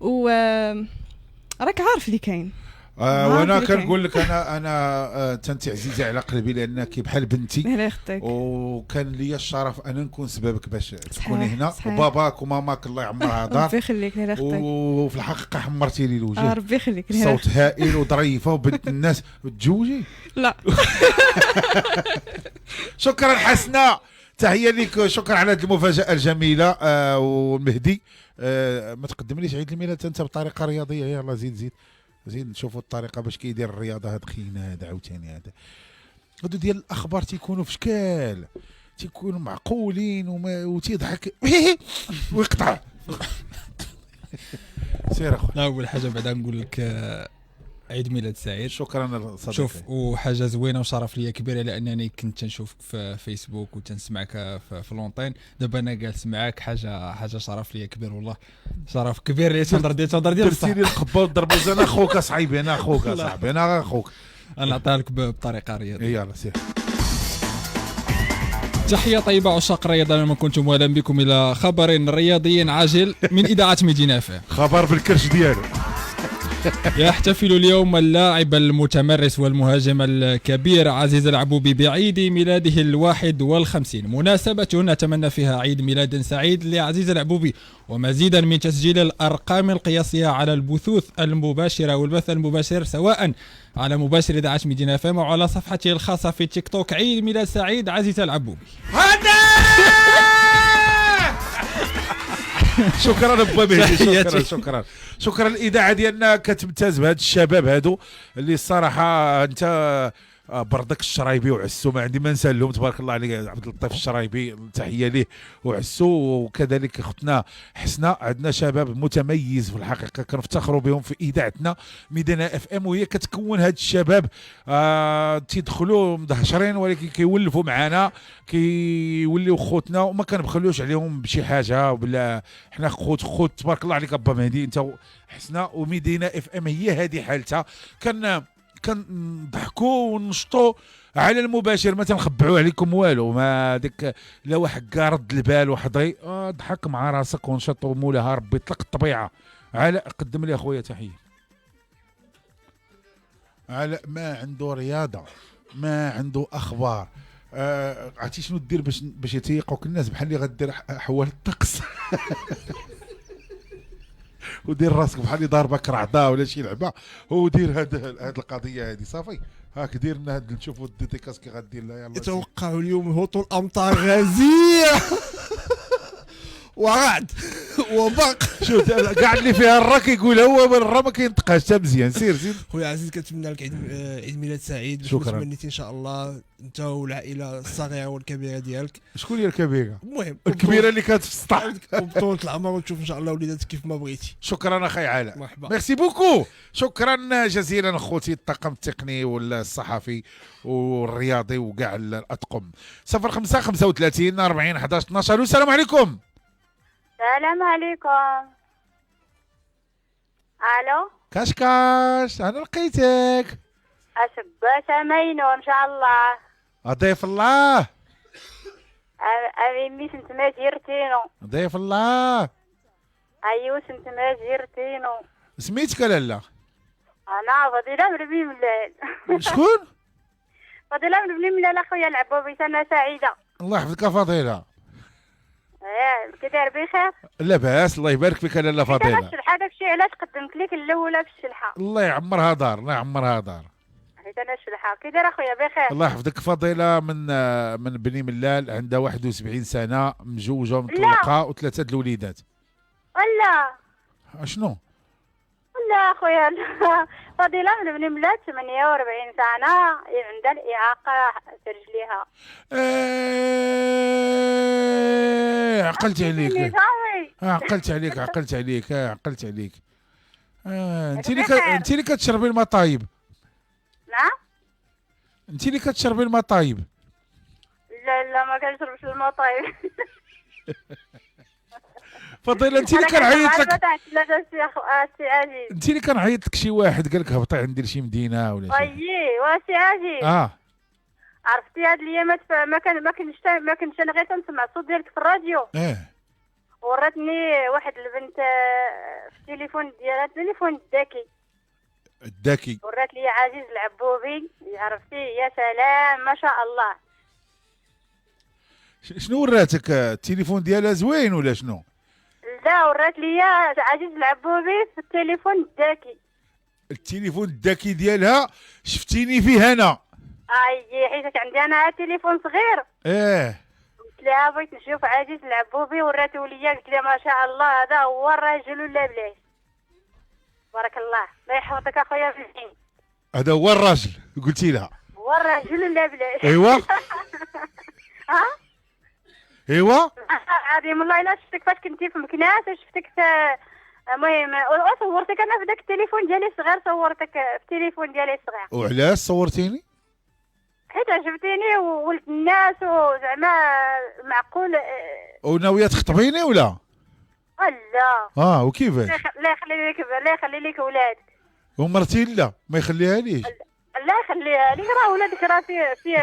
وراك عارف اللي كاين. وانا كنقول لك انا انت عزيزه على قلبي لانك بحال بنتي، وكان لي الشرف انا نكون سببك باش تكوني هنا. وباباك وماماك الله يعمرها دار. ربي يخليك لي اختك. وفي الحقيقه حمرتي لي الوجه. ربي يخليك لي صوت هائل وظريفه وبنت الناس. تجوجي؟ لا. شكرا حسناء، تحيه لك، شكرا على هذه المفاجاه الجميله. والمهدي ما تقدم ليش عيد الميلاد انت بطريقه رياضيه؟ يلا زيد نشوفوا الطريقه باش كيدير الرياضه. هاد خينا هذا عاوتاني هادو ديال الاخبار تيكونوا في شكال، تيكونوا معقولين وتيضحك ويقطع. سير اخويا. لا اول حاجه بعدا نقول لك عيد ميلاد سعيد. شكرا صديقي. شوف وحاجه زوينه وشرف ليا كبير لانني كنت تنشوفك في فيسبوك وتنسمعك في لونطين. دابا انا جالس معاك، حاجه شرف ليا كبير والله، شرف كبير ليا. تنهضر ديال درتي لي القبه وضربوا. انا اخوك صاحبي، انا اخوك صاحبي، انا اخوك. انا نعطيها لك بطريقه رياضيه. يلا سير. تحية طيبة عشاق الرياضة، لما كنتم اهلا بكم الى خبر رياضي عاجل من اذاعة مدينة FM. خبر بالكرش ديالو. يحتفل اليوم اللاعب المتمرس والمهاجم الكبير عزيز العبوبي بعيد ميلاده 51. مناسبة نتمنى فيها عيد ميلاد سعيد لعزيز العبوبي، ومزيدا من تسجيل الأرقام القياسية على البثوث المباشرة والبث المباشر سواء على مباشر إذاعة مدينة FM أو على صفحته الخاصة في تيك توك. عيد ميلاد سعيد عزيز العبوبي. شكرا ابو مهدي، شكرا الاذاعه ديالنا كتمتاز بهاد الشباب هادو اللي الصراحه انت بردك الشرايبي وعسو ما عندي ما نسى لهم. تبارك الله عليك عبد اللطيف الشرايبي، تحيه ليه وعسو. وكذلك اختنا حسناء، عندنا شباب متميز في الحقيقه كنفتخروا بهم في اذاعتنا ميدانا FM، وهي كتكون هاد الشباب تيدخلوا مدهشرين ولكن كيولفوا معنا، كيوليو خوتنا وما كنبخلوش عليهم بشي حاجه. وبلا حنا خوت تبارك الله عليك ابا مهدي انت حسناء. وميدانا FM هي هذه حالتها، كنضحكوا ونشطوا على المباشر، ما تنخبعوا عليكم والو. ما ديك لا واحد رد البال وحضري ضحك مع راسك ونشط ومولاها ربي يطلق الطبيعه. على قدم لي اخويا تحيه. على ما عنده رياضه ما عنده اخبار. عرفتي شنو دير باش يتيقوك الناس؟ بحال اللي غدير احوال الطقس ودير راسك بحال اللي ضاربك رعده ولا شي لعبه، ودير هاد القضيه هذه صافي. هاك دير لنا هاد نشوفوا الديتيكاس كي غدير لها. يلاه يتوقع اليوم هطول امطار غزيره ورعد وبرق. شوف كاع اللي فيها الرا كيقول هو الرا ما كينطقهاش حتى مزيان. سير خويا عزيز، كنتمنى لك عيد ميلاد سعيد. شكرا. تمنيتي ان شاء الله انت والعائله الصغيره والكبيره ديالك. شكون هي الكبيره؟ المهم الكبيره اللي كانت في السطح وبطولة العمر، وتشوف ان شاء الله وليداتك كيف ما بغيتي. شكرا اخي علاء، مرحبا. ميرسي بوكو. شكرا جزيلا اخوتي الطاقم التقني والصحفي والرياضي وكاع الاطقم. 05 35 40 11 12. السلام عليكم. السلام عليكم. الو كاش انا لقيتك. اشباش مينو ان شاء الله. ضيف الله. أمي سنت ما جيرتينو. ضيف الله. أيوة سنت ما جيرتينو. سميتك لالا؟ أنا فضيلة من بني ملال. شكون؟ فضيلة من بني ملال أخويا العبوبي. سنة سعيدة. الله يحفظك يا فضيلة. كي داير بخير؟ لاباس الله يبارك فيك لالا فضيلة. الشلحة داكشي علاش قدمت لك الأولى في الشلحة. الله يعمرها دار، الله يعمرها دار. حيت أنا الشلحة. كي داير أخويا بخير؟ الله يحفظك فضيلة من بني ملال، عندها 71 سنة، مزوجة ومطلقة وثلاثة الوليدات. ولا اشنو؟ لا اخويا فضيلة من بني ملال 48 سنة، عندها الإعاقة في رجليها. عقلت عليك. عقلت عليك. انت اللي كتشربي الماء طايب. نعم؟ انت اللي كتشربي الماء طايب. لا ما كنشربش الماء طايب. فضيلة انت اللي كنعيط لك. سي عزيز. انت اللي كنعيط لك شي واحد قال لك هبطي عندي لشي مدينة ولا شي. وسي عزيز. عرفتي هاد الايامات ما كنتش انا غير تنسمع الصوت ديالك في الراديو. وراتني واحد البنت في التليفون ديالها، التليفون الذكي. ورات لي عزيز العبوبي. عرفتي يا سلام ما شاء الله. شنو وراتك؟ التليفون ديالها زوين ولا شنو؟ لا ورات لي عزيز العبوبي في التليفون الذكي. التليفون الذكي ديالها شفتيني فيه انا. حيت عندي انا تليفون صغير. قلت لها بغيت نشوف عزيز العبوبي، وراتو ليا قلت لها ما شاء الله هذا هو الراجل ولا بلاش. بارك الله يحفظك اخويا فهمي. هذا هو الراجل قلتي لها؟ هو الراجل ولا بلاش. ايوا. ايوا. عظيم والله الا شفتك فاش كنتي في مكناس، وشفتك في المهم صورتك انا في داك التليفون ديالي الصغير، صورتك في التليفون ديالي الصغير. وعلاش صورتيني؟ حيت عجبتيني وولد الناس وزعما معقول. وناوية تخطبيني ولا؟ لا. وكيفاش؟ الله يخلي لك ولادك. ومرتي لا ما يخليها ليش؟ الله يخليها لك، راه ولادك راه فيها سي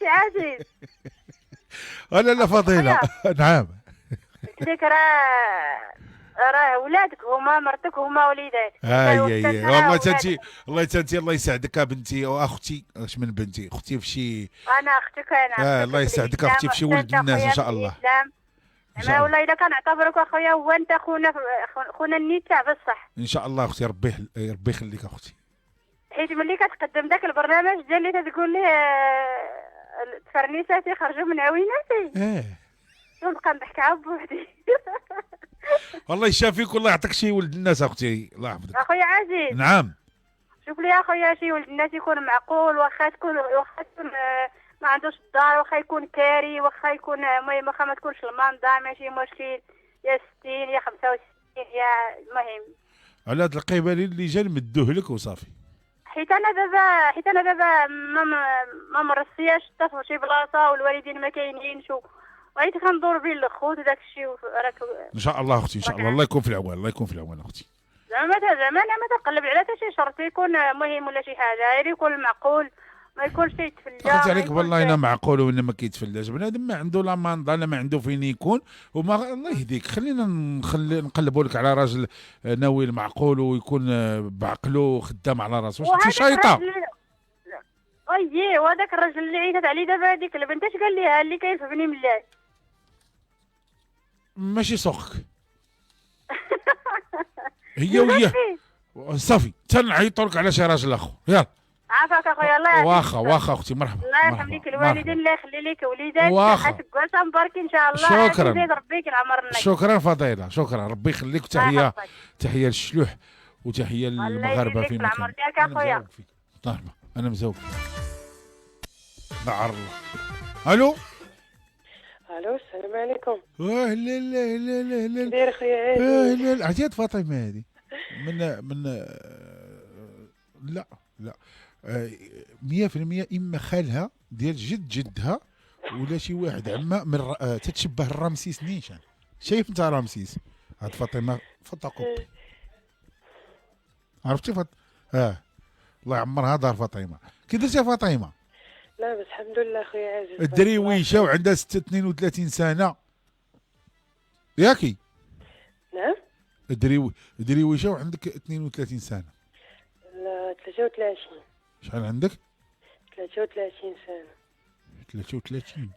عزيز. لا فضيلة. نعم. قلت لك راه ولادك هما مرتك هما وليداتك. والله تنتي الله يسعدك بنتي واختي. اش من بنتي؟ اختي في شي. انا اختك انا. الله يسعدك اختي في شي ولد الناس ان شاء الله. انا والله الا كنعتبرك اخويا هو انت خونا النيت تاع بصح. ان شاء الله اختي، ربي يخليك اختي. حيت ملي كتقدم داك البرنامج ديال اللي تقول لي التفرنيسات يخرجوا من عويناتي. ونبقى نضحك عاد بوحدي. والله يشافيك والله يعطيك شي ولد الناس اختي، الله يحفظك. اخويا عزيز. نعم. شوف لي اخويا شي ولد الناس يكون معقول، واخا تكون ما عندوش الدار، واخا يكون كاري، واخا يكون المهم واخا ما تكونش المنظر ماشي مشكل، يا 60 يا 65 يا المهم. على هاد القبالي اللي جا نمدوه لك وصافي. حيت انا دابا ما مرسياش حتى في شي بلاصه، والوالدين ما كاينينش، وعيت كندور بين الخوت وداك الشيء. راك ان شاء الله اختي، ان شاء الله. الله يكون في العوان، الله يكون في العوان اختي. زعما انا ما تقلب على حتى شي شرط يكون مهم ولا شي حاجه، غير يكون معقول، ما يكونش يتفلى. قلت عليك والله انا معقول وانا ما كيتفلاش بنادم، ما عنده لا منضه لا ما عنده فين يكون، وما الله يهديك. خلينا نقلبوا لك على راجل ناوي المعقول ويكون بعقله خدام على راسه. واش انت شايطه؟ اييه وهذاك الراجل اللي عيطت عليه دابا هذيك البنت اش قال ليها اللي كيفهمني مليح. ماشي سوقك. هي وياه صافي تنعيطوا لك على شي راجل اخر. يلا عافاك اخويا الله يعافيك. واخا اختي مرحبا. الله يرحم لك الوالدين، الله يخلي لك وليداتك، واخا. صحتك مبارك ان شاء الله. شكرا. يزيد ربي العمر. شكرا فضيله، شكرا ربي يخليك. تحيه للشلوح وتحيه للمغاربه في مكان. العمر ديالك اخويا. مرحبا انا مزوق. دعر الله. الو السلام عليكم. اهلا اهلا اهلا. داير خويا عادل؟ اهلا عرفتي فاطمه هذه من لا 100% اما خالها ديال جدها ولا شي واحد عمها من تتشبه الرمسيس نيشان. شايف انت رمسيس؟ هاد فاطمه فوتوكوبي. عرفتي الله يعمرها دار فاطمه. كي درتي يا فاطمه؟ لا بس الحمد لله خويا عزيز. الدريويشه وعندها 32 سنه ياكي؟ نعم. الدريويشه وعندك 32 سنه. لا 33. شحال عندك؟ 33 سنه. 33.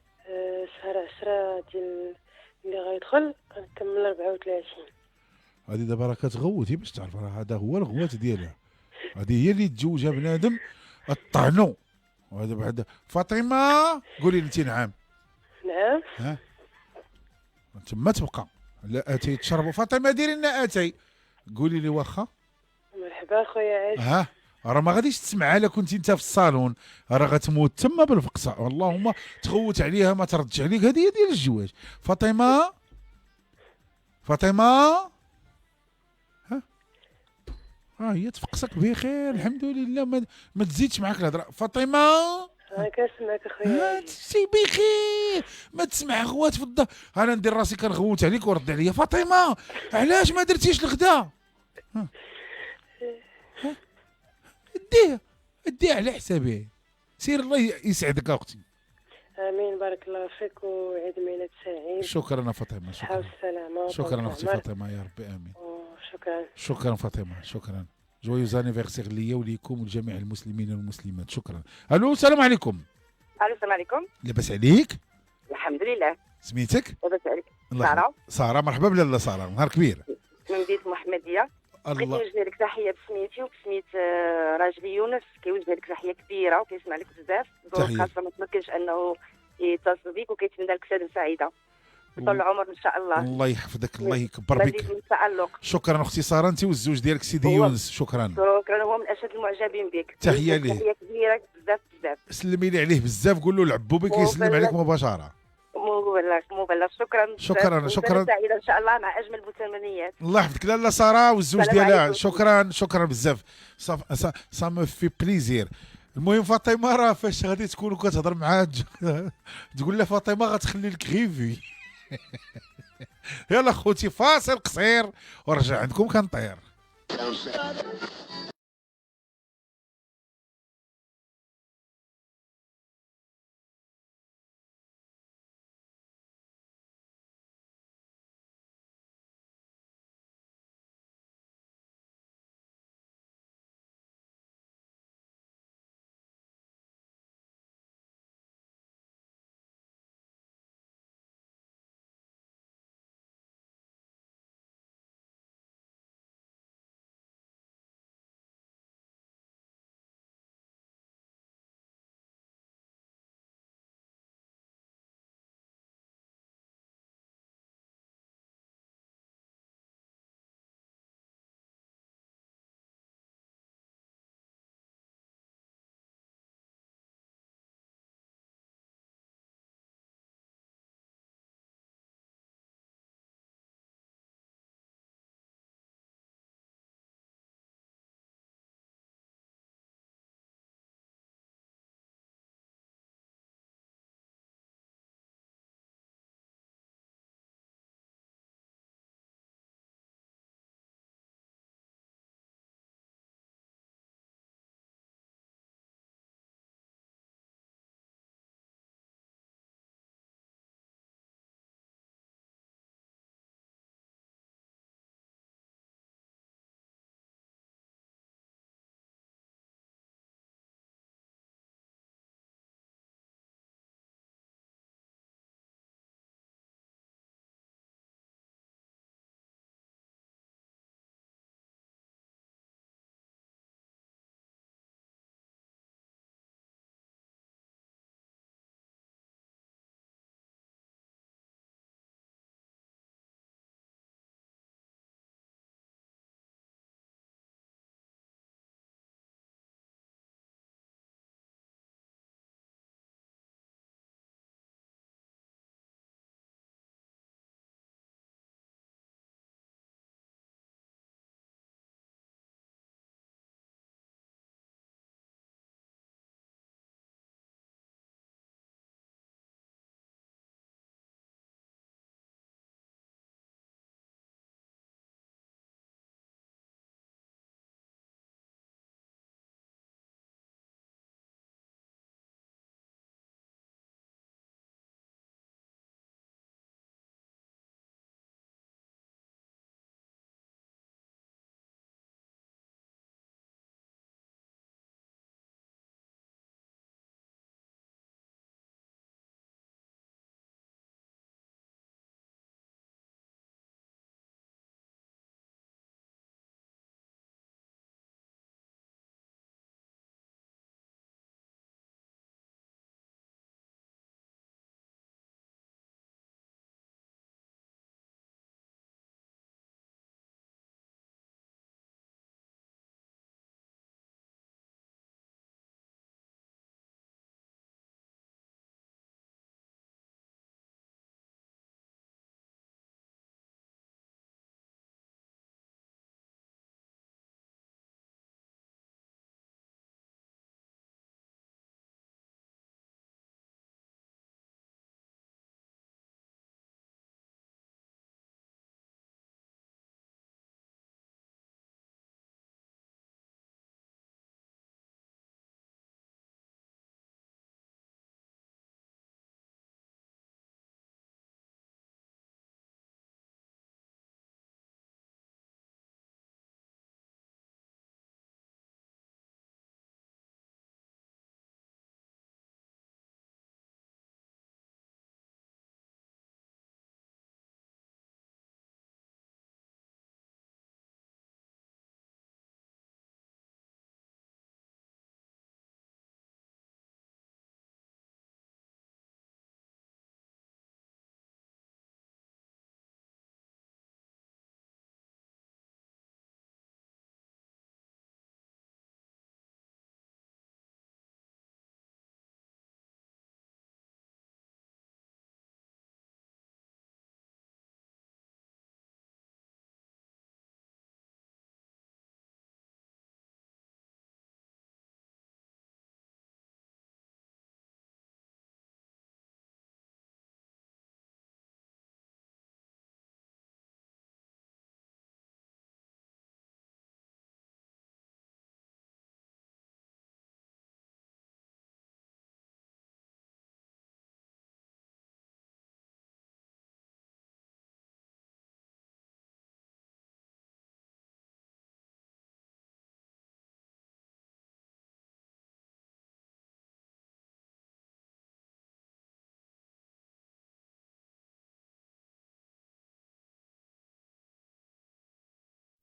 شهر 10 ديال اللي غيدخل غنكمل 34. هذه دابا راه كتغوتي باش تعرف، راه هذا هو الغوات ديالها. هذه هي اللي تزوجها بنادم الطعنو. وهذا بعد فاطمه قولي انت نعم. نعم. ها تما تبقى. لا اتي تشربوا فاطمه ديري لنا اتي قولي لي واخا. مرحبا خويا عايش. راه ما غاديش تسمعها الا كنتي انت في الصالون، راه غتموت تما بالفقصه. والله تغوت عليها ما تردش عليك. هذه هي ديال الجواز. فاطمه هي تفقسك بخير الحمد لله. ما تزيدش معاك الهضره. فاطمه كنسمعك اخويا. شي بخير ما تسمع غوات في الدار. انا ندير راسي كنغوت عليك ورد عليا. فاطمه علاش ما درتيش الغدا؟ اديها على حسابي. سير الله يسعدك اختي. امين بارك الله فيك وعيد ميلاد سعيد. شكرا فاطمه. شكرا والسلامه. شكرا اختي فاطمه يا ربي امين. شكرا فاطمه شكرا. جويوز انيفرسير ليا وليكم ولجميع المسلمين والمسلمات. شكرا. الو السلام عليكم. الو السلام عليكم. لاباس عليك؟ الحمد لله. سميتك؟ لاباس عليك. ساره. ساره مرحبا بلاله ساره. نهار كبير. من مدينه محمديه. بغيت نوجه لك تحيه بسميتي وبسميت راجلي يونس. كيوجه لك تحيه كبيره وكيسمع لك بزاف. ظروف خاصه ما تمكنش انه يتصل بك وكيتمنى لك سعاده سعيده طول العمر ان شاء الله. الله يحفظك الله يكبر بك. شكرا اختي ساره انت والزوج ديالك سيدي يونس. شكرا هو من اشد المعجبين بك. تحيه ليه. تحيه كبيره بزاف. سلمي لي عليه بزاف قول له العبوبي كيسلم عليك مباشره. مبلغ. شكرا سعيده ان شاء الله مع اجمل المتمنيات. الله يحفظك لاله ساره والزوج ديالها. شكرا بزاف. سا مو في بليزير. المهم فاطمه راه فاش غادي تكون كتهضر معاها تقول لها فاطمه غتخلي لك غيفي. يلا خوتي فاصل قصير ورجع عندكم كنطير.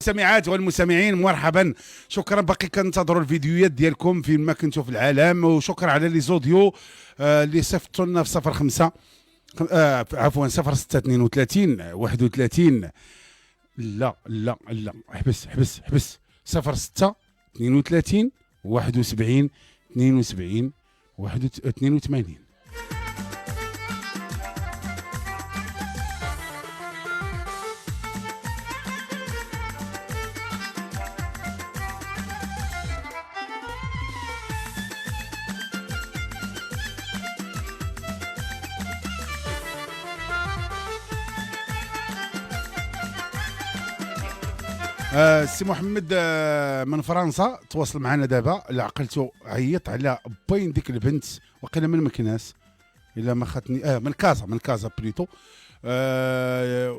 المستمعات والمستمعين مرحبا، شكرا. باقي كنتظروا الفيديوهات ديالكم فين ما كنتوا في العالم، وشكرا على لي زوديو اللي صيفطوا لنا في 05 عفوا 0632 31 لا حبس 06 32 71 72 82. سي محمد من فرنسا تواصل معنا دابا، اللي عقلتو عيط على باين ديك البنت وقيلا من مكناس الا ما خاتني من كازا بريتو،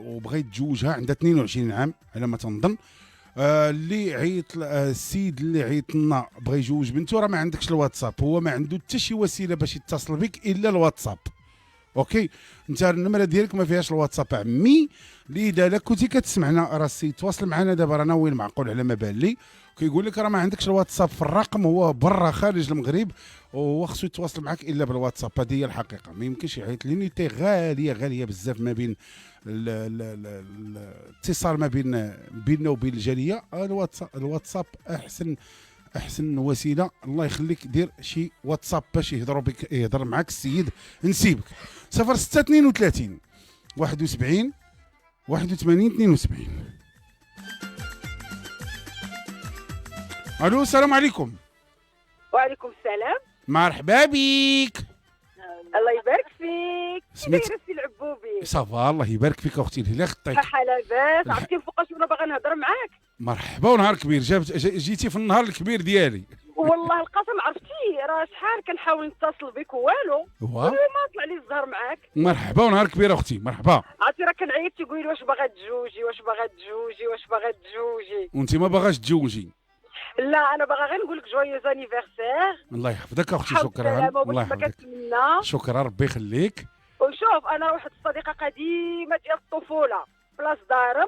وبغى يتزوجها، عندها 22 عام على ما تنظن. اللي عيط السيد اللي عيط لنا بغى يجوج بنته، راه ما عندكش الواتساب، هو ما عنده حتى شي وسيله باش يتصل بك الا الواتساب. اوكي، انت النمره ديالك ما فيهاش الواتساب عمي. اللي اذا كنتي كتسمعنا راه السيد تواصل معنا دابا، رانا وين معقول على ما بان لي، كيقول لك راه ما عندكش الواتساب في الرقم، هو برا خارج المغرب وهو خصو يتواصل معك الا بالواتساب. هذه هي الحقيقه، ما يمكنش يعيط. لينيتي غاليه بزاف ما بين الاتصال ما بيننا وبين الجاليه. الواتساب احسن وسيله. الله يخليك دير شي واتساب باش يهضر معك السيد نسيبك. 0632 71 81 72. الو السلام عليكم. وعليكم السلام. مرحبا بيك. الله يبارك فيك. سميت كي داير العبوبي؟ صافا الله يبارك فيك اختي الهلا خطيك. صحه لاباس. عرفتي فوقاش وانا باغا نهضر معاك. مرحبا ونهار كبير. جيتي في النهار الكبير ديالي. والله القسم عرفتي راه شحال كنحاول نتصل بك والو وما طلع لي الزهر معاك. مرحبا ونهار كبير اختي مرحبا. عرفتي راه كنعيط تيقول لي واش باغا تجوجي وانت ما باغاش تجوجي؟ لا انا باغا غير نقول لك جويوز انيفرسير. الله يحفظك اختي. شكرا الله يحفظك. شكرا ربي يخليك. وشوف انا واحد الصديقه قديمه ديال الطفوله بلاص دارم،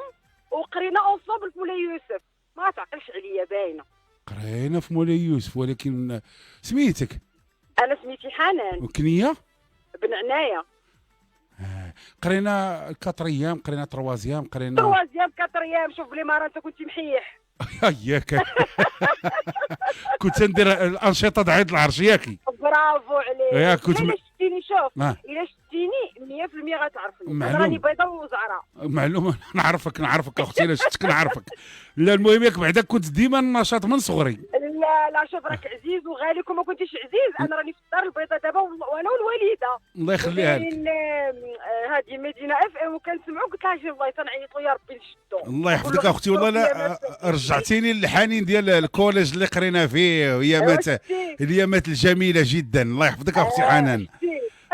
وقرينا اونصومبل في مولاي يوسف. ما تعقلش عليا باينه. قرينا في مولاي يوسف، ولكن سميتك؟ انا سميتي حنان. وكنيه؟ بن عنايه. قرينا 4 ايام، قرينا 3 ايام، قرينا 3 ايام 4 ايام. شوف بلي مره انت كنتي محيح. ياك كنت ندير الانشطه د عيد العرش ياكي. برافو عليك. ياك كنت الا شفتيني شوف الا شفتيني 100% غتعرفني. راني بيضاء وزعراء. معلومه. نعرفك اختي، الا شفتك نعرفك. لا المهم ياك بعدا كنت ديما نشاط من صغري. لا شوف راك عزيز وغالي. كون ما كنتيش عزيز انا راني في الدار البيضاء دابا وانا والوالده. الله يخليها لك. هذه مدينه اف ام وكنسمعوا قلت لها شي والله تنعيطوا يا ربي نشدوا. الله يحفظك اختي. والله لا رجعتيني للحنين ديال الكوليج اللي قرينا فيه، الايامات الجميله جدا. الله يحفظك اختي حنان.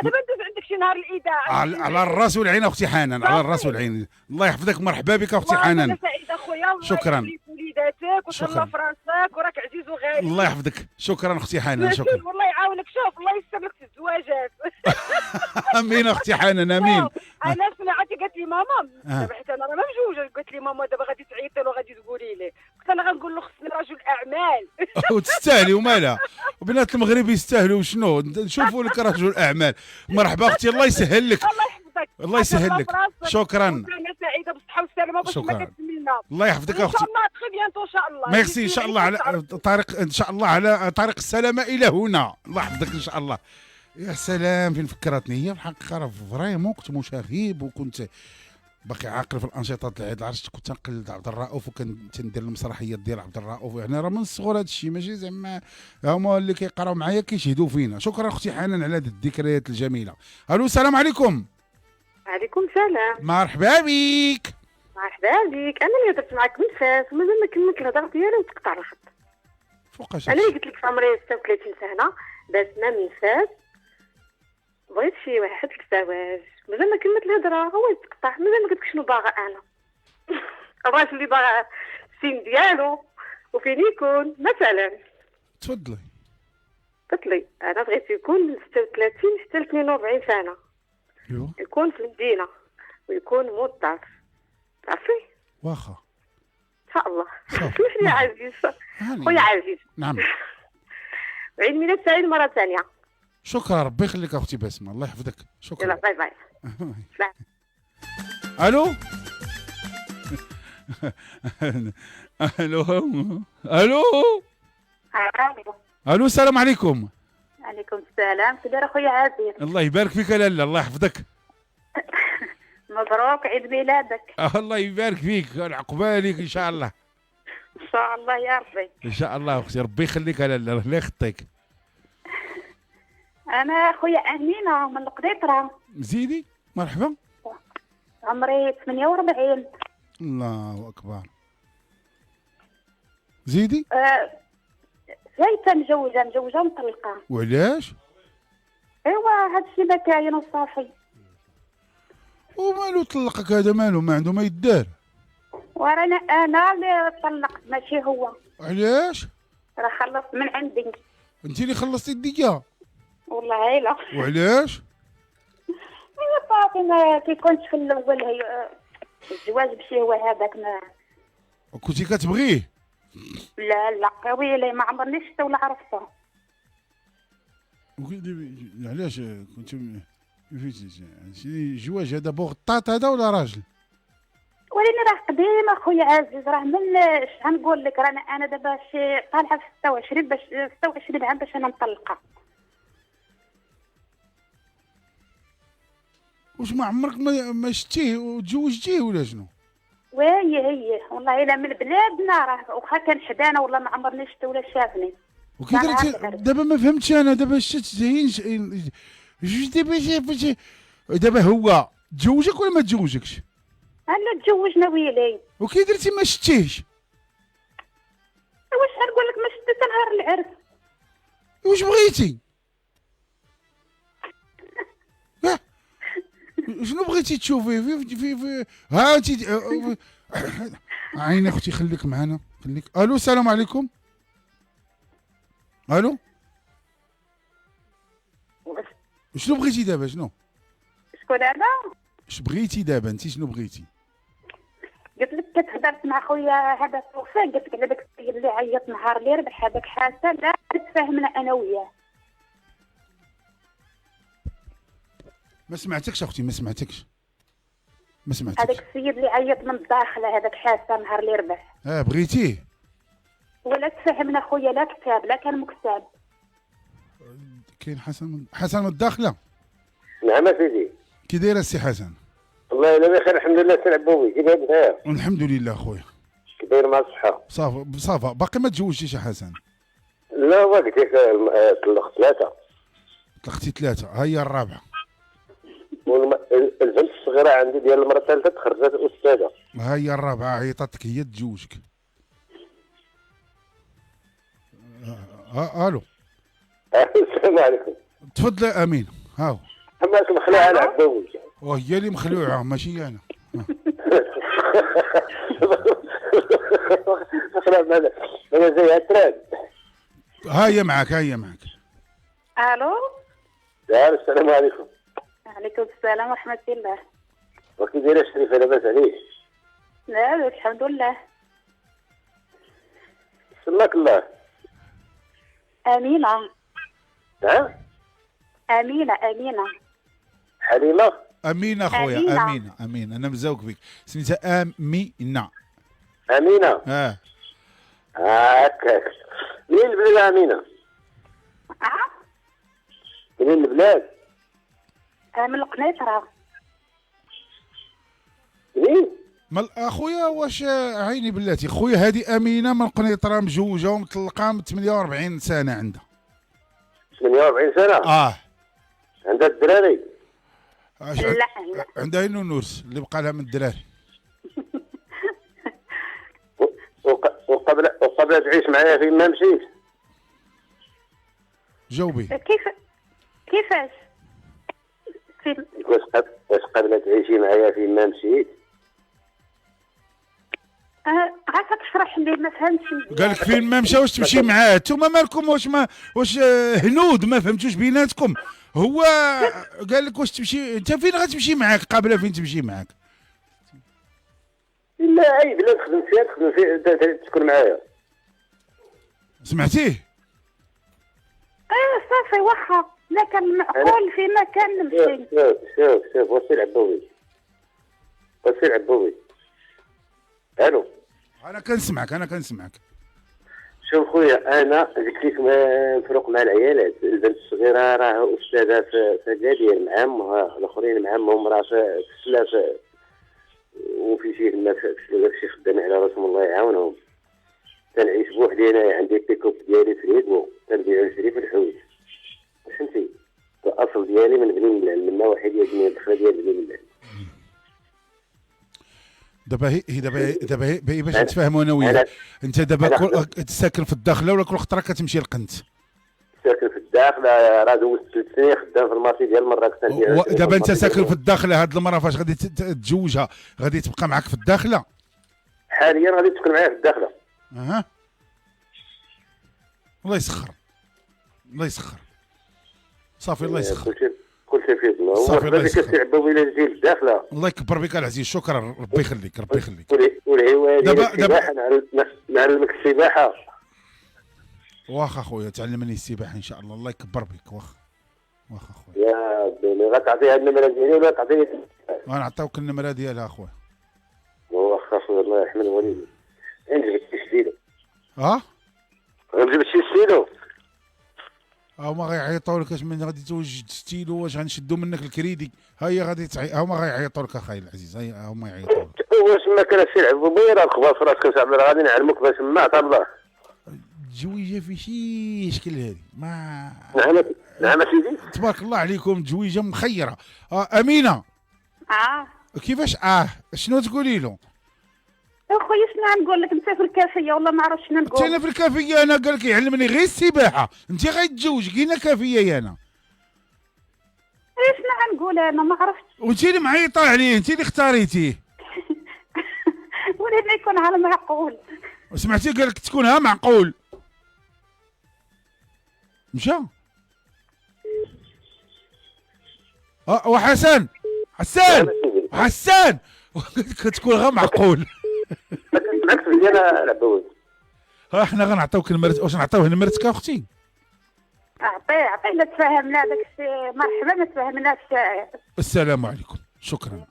دابا ندوز عندك شي نهار الاذاعه. على الراس والعين اختي حنان، على الراس والعين. الله يحفظك. مرحبا بك اختي حنان. انا سعيده اخويا. شكرا. وليداتك وتهلا في راسك وراك عزيز وغالي. الله يحفظك. شكرا اختي حنان. شكرا. والله يعاونك. شوف الله يسر لك في الزواجات. امين اختي حنان امين. انا سمعتي قالت لي ماما دابا حيت انا راه ما مجوجه، قالت لي ماما دابا غادي تعيطي له وغادي تقولي ليه. قلت انا غنقول له خصني رجل اعمال. وتستاهلي ومالها، وبنات المغرب يستاهلوا شنو نشوفوا لك رجل اعمال. مرحبا اختي الله يسهل لك. الله يحفظك. الله يسهل لك. شكرا. انا سعيده بالصحه والسلامه باش ما كتسمينا. الله يحفظك اختي. ان شاء الله تخي بيانتو ان شاء الله. ميرسي ان شاء الله على طريق، ان شاء الله على طريق السلامه الى هنا. الله يحفظك ان شاء الله. يا سلام فين فكرتني هي. الحقيقه راه فريمون كنت مشاغب وكنت باقي عاقل في الانشطه تاع عيد العرش. كنت تنقلد عبد الرؤوف وكنت ندير المسرحيات ديال عبد الرؤوف. يعني راه من الصغر هذا الشيء، ماشي زعما هما اللي كيقراو معايا كيشهدوا فينا. شكرا اختي حنان على هذه الذكريات الجميله. الو السلام عليكم. وعليكم السلام. مرحبا بك. مرحبا بك. انا اللي هضرت معاك من فاس ومازال ما كملت الهضره ديالي وتقطع الخط. فوقاش انا اللي قلت لك في عمري 36 سنه باسمه من فاس. بغيت شي واحد في الزواج، مازال ما كملت الهضره هو يتقطع. مازال ما قلت لك شنو باغا انا. الراجل اللي باغا السن ديالو وفين يكون مثلا. تفضلي. قلت لي انا بغيت يكون من 36 حتى ل 42 سنه. يكون في المدينه ويكون موظف. تعرفي؟ واخا. شاء الله. صافي. اسمح لي عزيز. خويا عزيز. نعم. عيد ميلاد سعيد مرة ثانية. شكرا، ربي يخليك اختي بسمه، الله يحفظك. شكرا. يلا باي باي. الو الو الو الو السلام عليكم. عليكم السلام. كي داير اخويا عزيز؟ الله يبارك فيك يا لاله، الله يحفظك. مبروك عيد ميلادك. الله يبارك فيك، عقبالك ان شاء الله. ان شاء الله يا ربي. ان شاء الله اختي، ربي يخليك يا لاله، الله يخطيك. انا اخويا امينه من القديطره. زيدي. مرحبا. عمري 48. الله اكبر. زيدي. جايته مجوجه مطلقه. وعلاش؟ ايوا هادشي ما كاين وصافي. ومالو طلقك هذا، مالو ما عنده ما يدار. ورانا انا اللي طلقت ماشي هو. علاش؟ راه خلصت من عندي. انت اللي خلصتي الدية؟ والله لا. وعلاش؟ يا صافي ما كيكونش في الاول هي الزواج بشي هو هذاك ما. كنتي كتبغيه؟ لا ويلي ما عمرني شفته ولا عرفته. علاش كنت الجواج هذا بوغطاط هذا ولا راجل؟ ولكن راه قديم اخويا عزيز، راه من اش غنقول لك، رانا انا دابا شي طالعه في 26 باش 26 عام باش انا مطلقه. واش ما عمرك ما شتيه وتزوجتيه ولا شنو؟ هي والله الا من بلادنا، راه واخا كان حدانا والله ما عمرني شفته ولا شافني. وكي درتي دابا ما فهمتش انا، دابا شت زين جوج دابا هو تزوجك ولا ما تزوجكش؟ انا تزوجنا ويلي. وكي درتي ما شتيهش؟ واش غنقول لك، ما شتيت نهار العرس. واش بغيتي؟ شنو بغيتي تشوفيه في ها انت عيني اختي، خليك معنا خليك. الو السلام عليكم. الو شنو بغيتي دابا؟ شنو شكون انا؟ اش بغيتي دابا انت؟ شنو بغيتي؟ قلت لك كتهضرت مع خويا هذا توفيق، قلت لك على داك السيد اللي عيط نهار اللي ربح هذاك حسن، لا تفاهمنا انا وياه. ما سمعتكش اختي، ما سمعتكش. هذاك السيد اللي عيط من الداخل هذاك حسن نهار اللي ربح. بغيتيه؟ ولا تفاهمنا خويا، لا كتاب لا كان مكتاب. كاين حسن من الداخله. نعم سيدي. كي داير السي حسن؟ والله الا بخير الحمد لله. سي عبوبي كي داير؟ بخير الحمد لله خويا. كي داير مع الصحه؟ صافا باقي ما تزوجتيش يا حسن؟ لا ما قلت لك طلقت 3. طلقتي 3، ها هي الرابعه. البنت الصغيره عندي ديال المره الثالثه تخرجت استاذه. ها هي الرابعه عيطتك هي تزوجك. الو السلام عليكم. تفضل امين. هاو حماك مخلوعه على عبوي. وهي اللي مخلوعه ماشي انا. انا زي التراب. ها هي معك. الو السلام عليكم. وعليكم السلام ورحمه الله. وكي دايره شريفه؟ لاباس عليك؟ لاباس الحمد لله. سماك الله. امينه. نعم امينه. حليمه. امينه خويا. امينه انا مزوق بك، سميتها امينه. هكاك. منين البلاد امينه؟ منين البلاد؟ من القنيطره. منين؟ اخويا واش عيني بلاتي خويا، هذه امينه من قنيطره، مجوجه ومطلقه من 48 سنه عندها. 48 سنه؟ عندها الدراري؟ لا عندها نونوس اللي بقى لها من الدراري. وقبل تعيش معايا فين ما مشيت؟ جاوبي. كيفاش؟ واش قبل تعيشي معايا فين ما مشيت؟ عافاك تشرح لي ما فهمتش. قال لك فين ما مشى واش تمشي معاه؟ نتوما مالكم واش هنود ما فهمتوش بيناتكم؟ هو قال لك واش تمشي انت فين غتمشي معاك؟ قابله فين تمشي معاك؟ لا عيب، لا تخدم فيها تكون معايا. سمعتيه؟ صافي واخا، لا كان معقول في مكان نمشي. شوف وسيل عبوي. الو، انا كنسمعك. شوف خويا، انا قلت لك نفرق مع العيالات. البنت الصغيره راه استاذه في اكادير مع امها، الاخرين مع امهم راه في السلاف وفي شي تما في شي خدامين على راسهم، الله يعاونهم. تنعيش بوحدي، انا عندي بيكوب ديالي في اليد، تنبيع نشري في الحويج، فهمتي؟ الاصل ديالي من بني ملال، من نواحي ديال الدخله ديال بني ملال. دابا هي باش نتفاهموا انا وياك. انت دابا ساكن في الداخله ولا كل خطره كتمشي لقنت؟ ساكن في الداخله، راه دوزت 3 سنين خدام في المارشي ديال مراكش. دابا انت ساكن في الداخله، هاد المراه فاش غادي تتزوجها غادي تبقى معك في الداخله؟ حاليا غادي تكون معايا في الداخله. الله يسخر صافي، الله يسخر. كل شيء في يدنا. صافي، الله يسخر. كتعبوا الى جيل الداخله. الله يكبر بك العزيز، شكرا، ربي يخليك. السباحه نعلمك السباحه. واخا خويا تعلمني السباحه ان شاء الله. الله يكبر بك. واخا خويا. يا بني غتعطيها النمره ديالي ولا تعطيني؟ غنعطيوك النمره ديالها اخويا. واخا خويا، الله يرحم الوالدين. نجبد شي ستيلو. غنجبد شي ستيلو. هما غيعيطوا لك اش من غادي توجد ستيلو، واش غنشدوا منك الكريدي؟ هيا غادي هما غيعيطوا لك اخاي العزيز، هيا هما يعيطوا لك. واش ما كان شي عبوبي راه الخبار في راسك صاحبي، راه غادي نعلمك باش ما الله. التزويجه في شي شكل هذه ما نعم سيدي، تبارك الله عليكم، التزويجه مخيره. امينه، كيفاش شنو تقولي له؟ اخويا شنو نقول لك، انت في الكافيه والله ما عرفت شنو نقول. انا في الكافيه، انا قال لك يعلمني غير السباحه، انت غيتزوج كاينه كافيه انا. شنو غنقول انا ما عرفتش. وانت اللي معيطه عليه، انت اللي اختاريتيه. ولينا يكون على معقول. سمعتي قال لك تكون معقول. مشى. وحسن كتكون غير معقول. بالعكس ديالها العبوي. احنا غنعطيوك نمرتك. واش نعطيوه نمرتك اختي؟ عطيه الا تفاهمنا داك الشيء مرحبا، ما تفاهمناش. السلام عليكم، شكرا.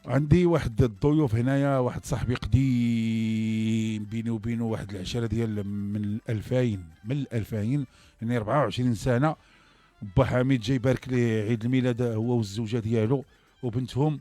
عندي واحد الضيوف هنايا، واحد صاحبي قديم بيني وبينه واحد العشره ديال من 2000 يعني 24 سنه. با حميد جاي يبارك ليه عيد الميلاد هو والزوجه ديالو وبنتهم،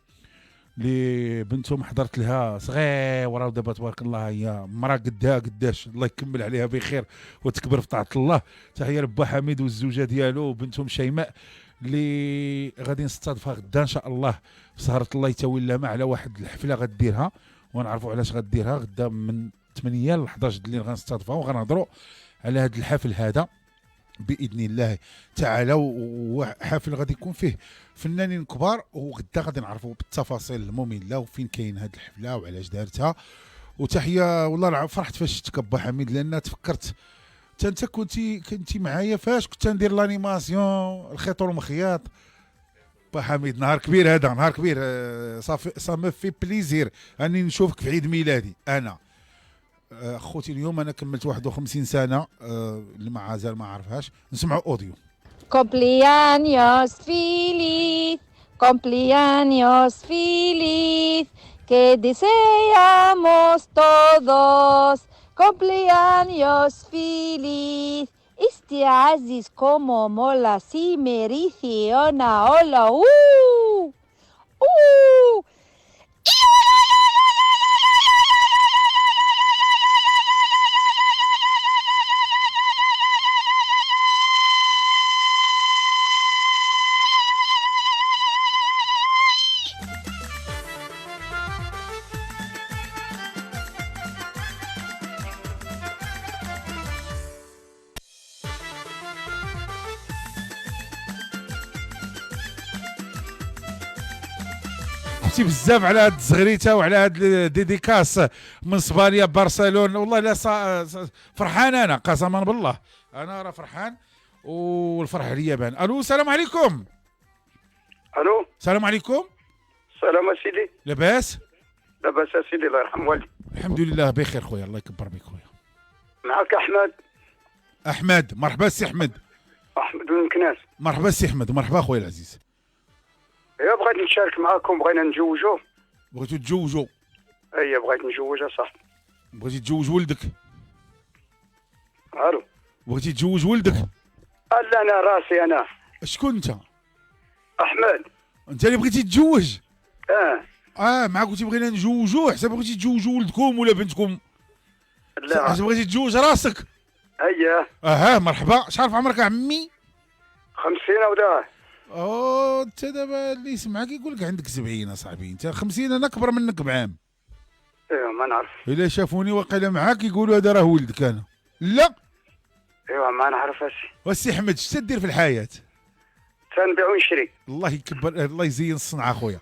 اللي بنتهم حضرت لها صغيره ودابا تبارك الله هي مراه قداش، الله يكمل عليها بخير وتكبر في طاعه الله. تحيه لبا حميد والزوجه ديالو وبنتهم شيماء، اللي غادي نستضيفها غدا ان شاء الله في سهره الله يتولى ما على واحد الحفله غديرها، ونعرفوا علاش غديرها غدا من 8 ل 11 الليل. غنستضيفها وغنهضروا على هذا الحفل هذا باذن الله تعالى. وحفل غادي يكون فيه فنانين كبار، وغدا غادي نعرفوا بالتفاصيل الممله وفين كاين هذه الحفله وعلاش دارتها. وتحيه والله فرحت فاش شفتك با حميد، لان تفكرت انت كنتي معايا فاش كنت ندير لانيماسيون الخيط والمخياط. با حميد نهار كبير هذا، نهار كبير. صافي في بليزير اني نشوفك في عيد ميلادي. انا خوتي اليوم انا كملت 51 سنه، اللي مازال ما عرفهاش نسمعوا اوديو. Cumpleaños feliz, cumpleaños feliz, que deseamos todos, cumpleaños feliz. Este Aziz como mola, si merece una ola, فرحتي بزاف على هاد الزغريته وعلى هاد الديديكاس من اسبانيا برشلونه. والله لا فرحان انا قسما بالله، انا راه فرحان والفرح عليا بان. الو السلام عليكم. الو السلام عليكم. السلام سيدي. لاباس؟ لاباس اسيدي الله يرحم والدي. الحمد لله بخير خويا، الله يكبر بك خويا. معك احمد. احمد مرحبا سي احمد. احمد من مكناس. مرحبا سي احمد، مرحبا خويا العزيز. ايوا بغيت نشارك معاكم، بغينا نتزوجوا. بغيتو تتزوجوا؟ ايوا بغيت نتزوج اصاحبي. بغيتي تتزوج ولدك؟ الو. بغيتي تتزوج ولدك؟ لا انا راسي انا. شكون انت؟ احمد. انت اللي بغيتي تتزوج؟ اه. مع قلتي بغينا نتزوجوا، حسب بغيتي تتزوجوا ولدكم ولا بنتكم؟ لا حسب بغيتي تتزوج راسك. اييه. مرحبا. شحال في عمرك عمي؟ 50 وداه. انت دابا اللي يسمعك يقول لك عندك 70 اصاحبي، انت 50 انا اكبر منك بعام. ايوا ما نعرف. الا شافوني واقيلا معاك يقولوا هذا راه ولدك انا. لا. ايوا ما نعرف اسي. وسي احمد اش تدير في الحياه؟ تنبيع ونشري. الله يكبر، الله يزين الصنعه خويا.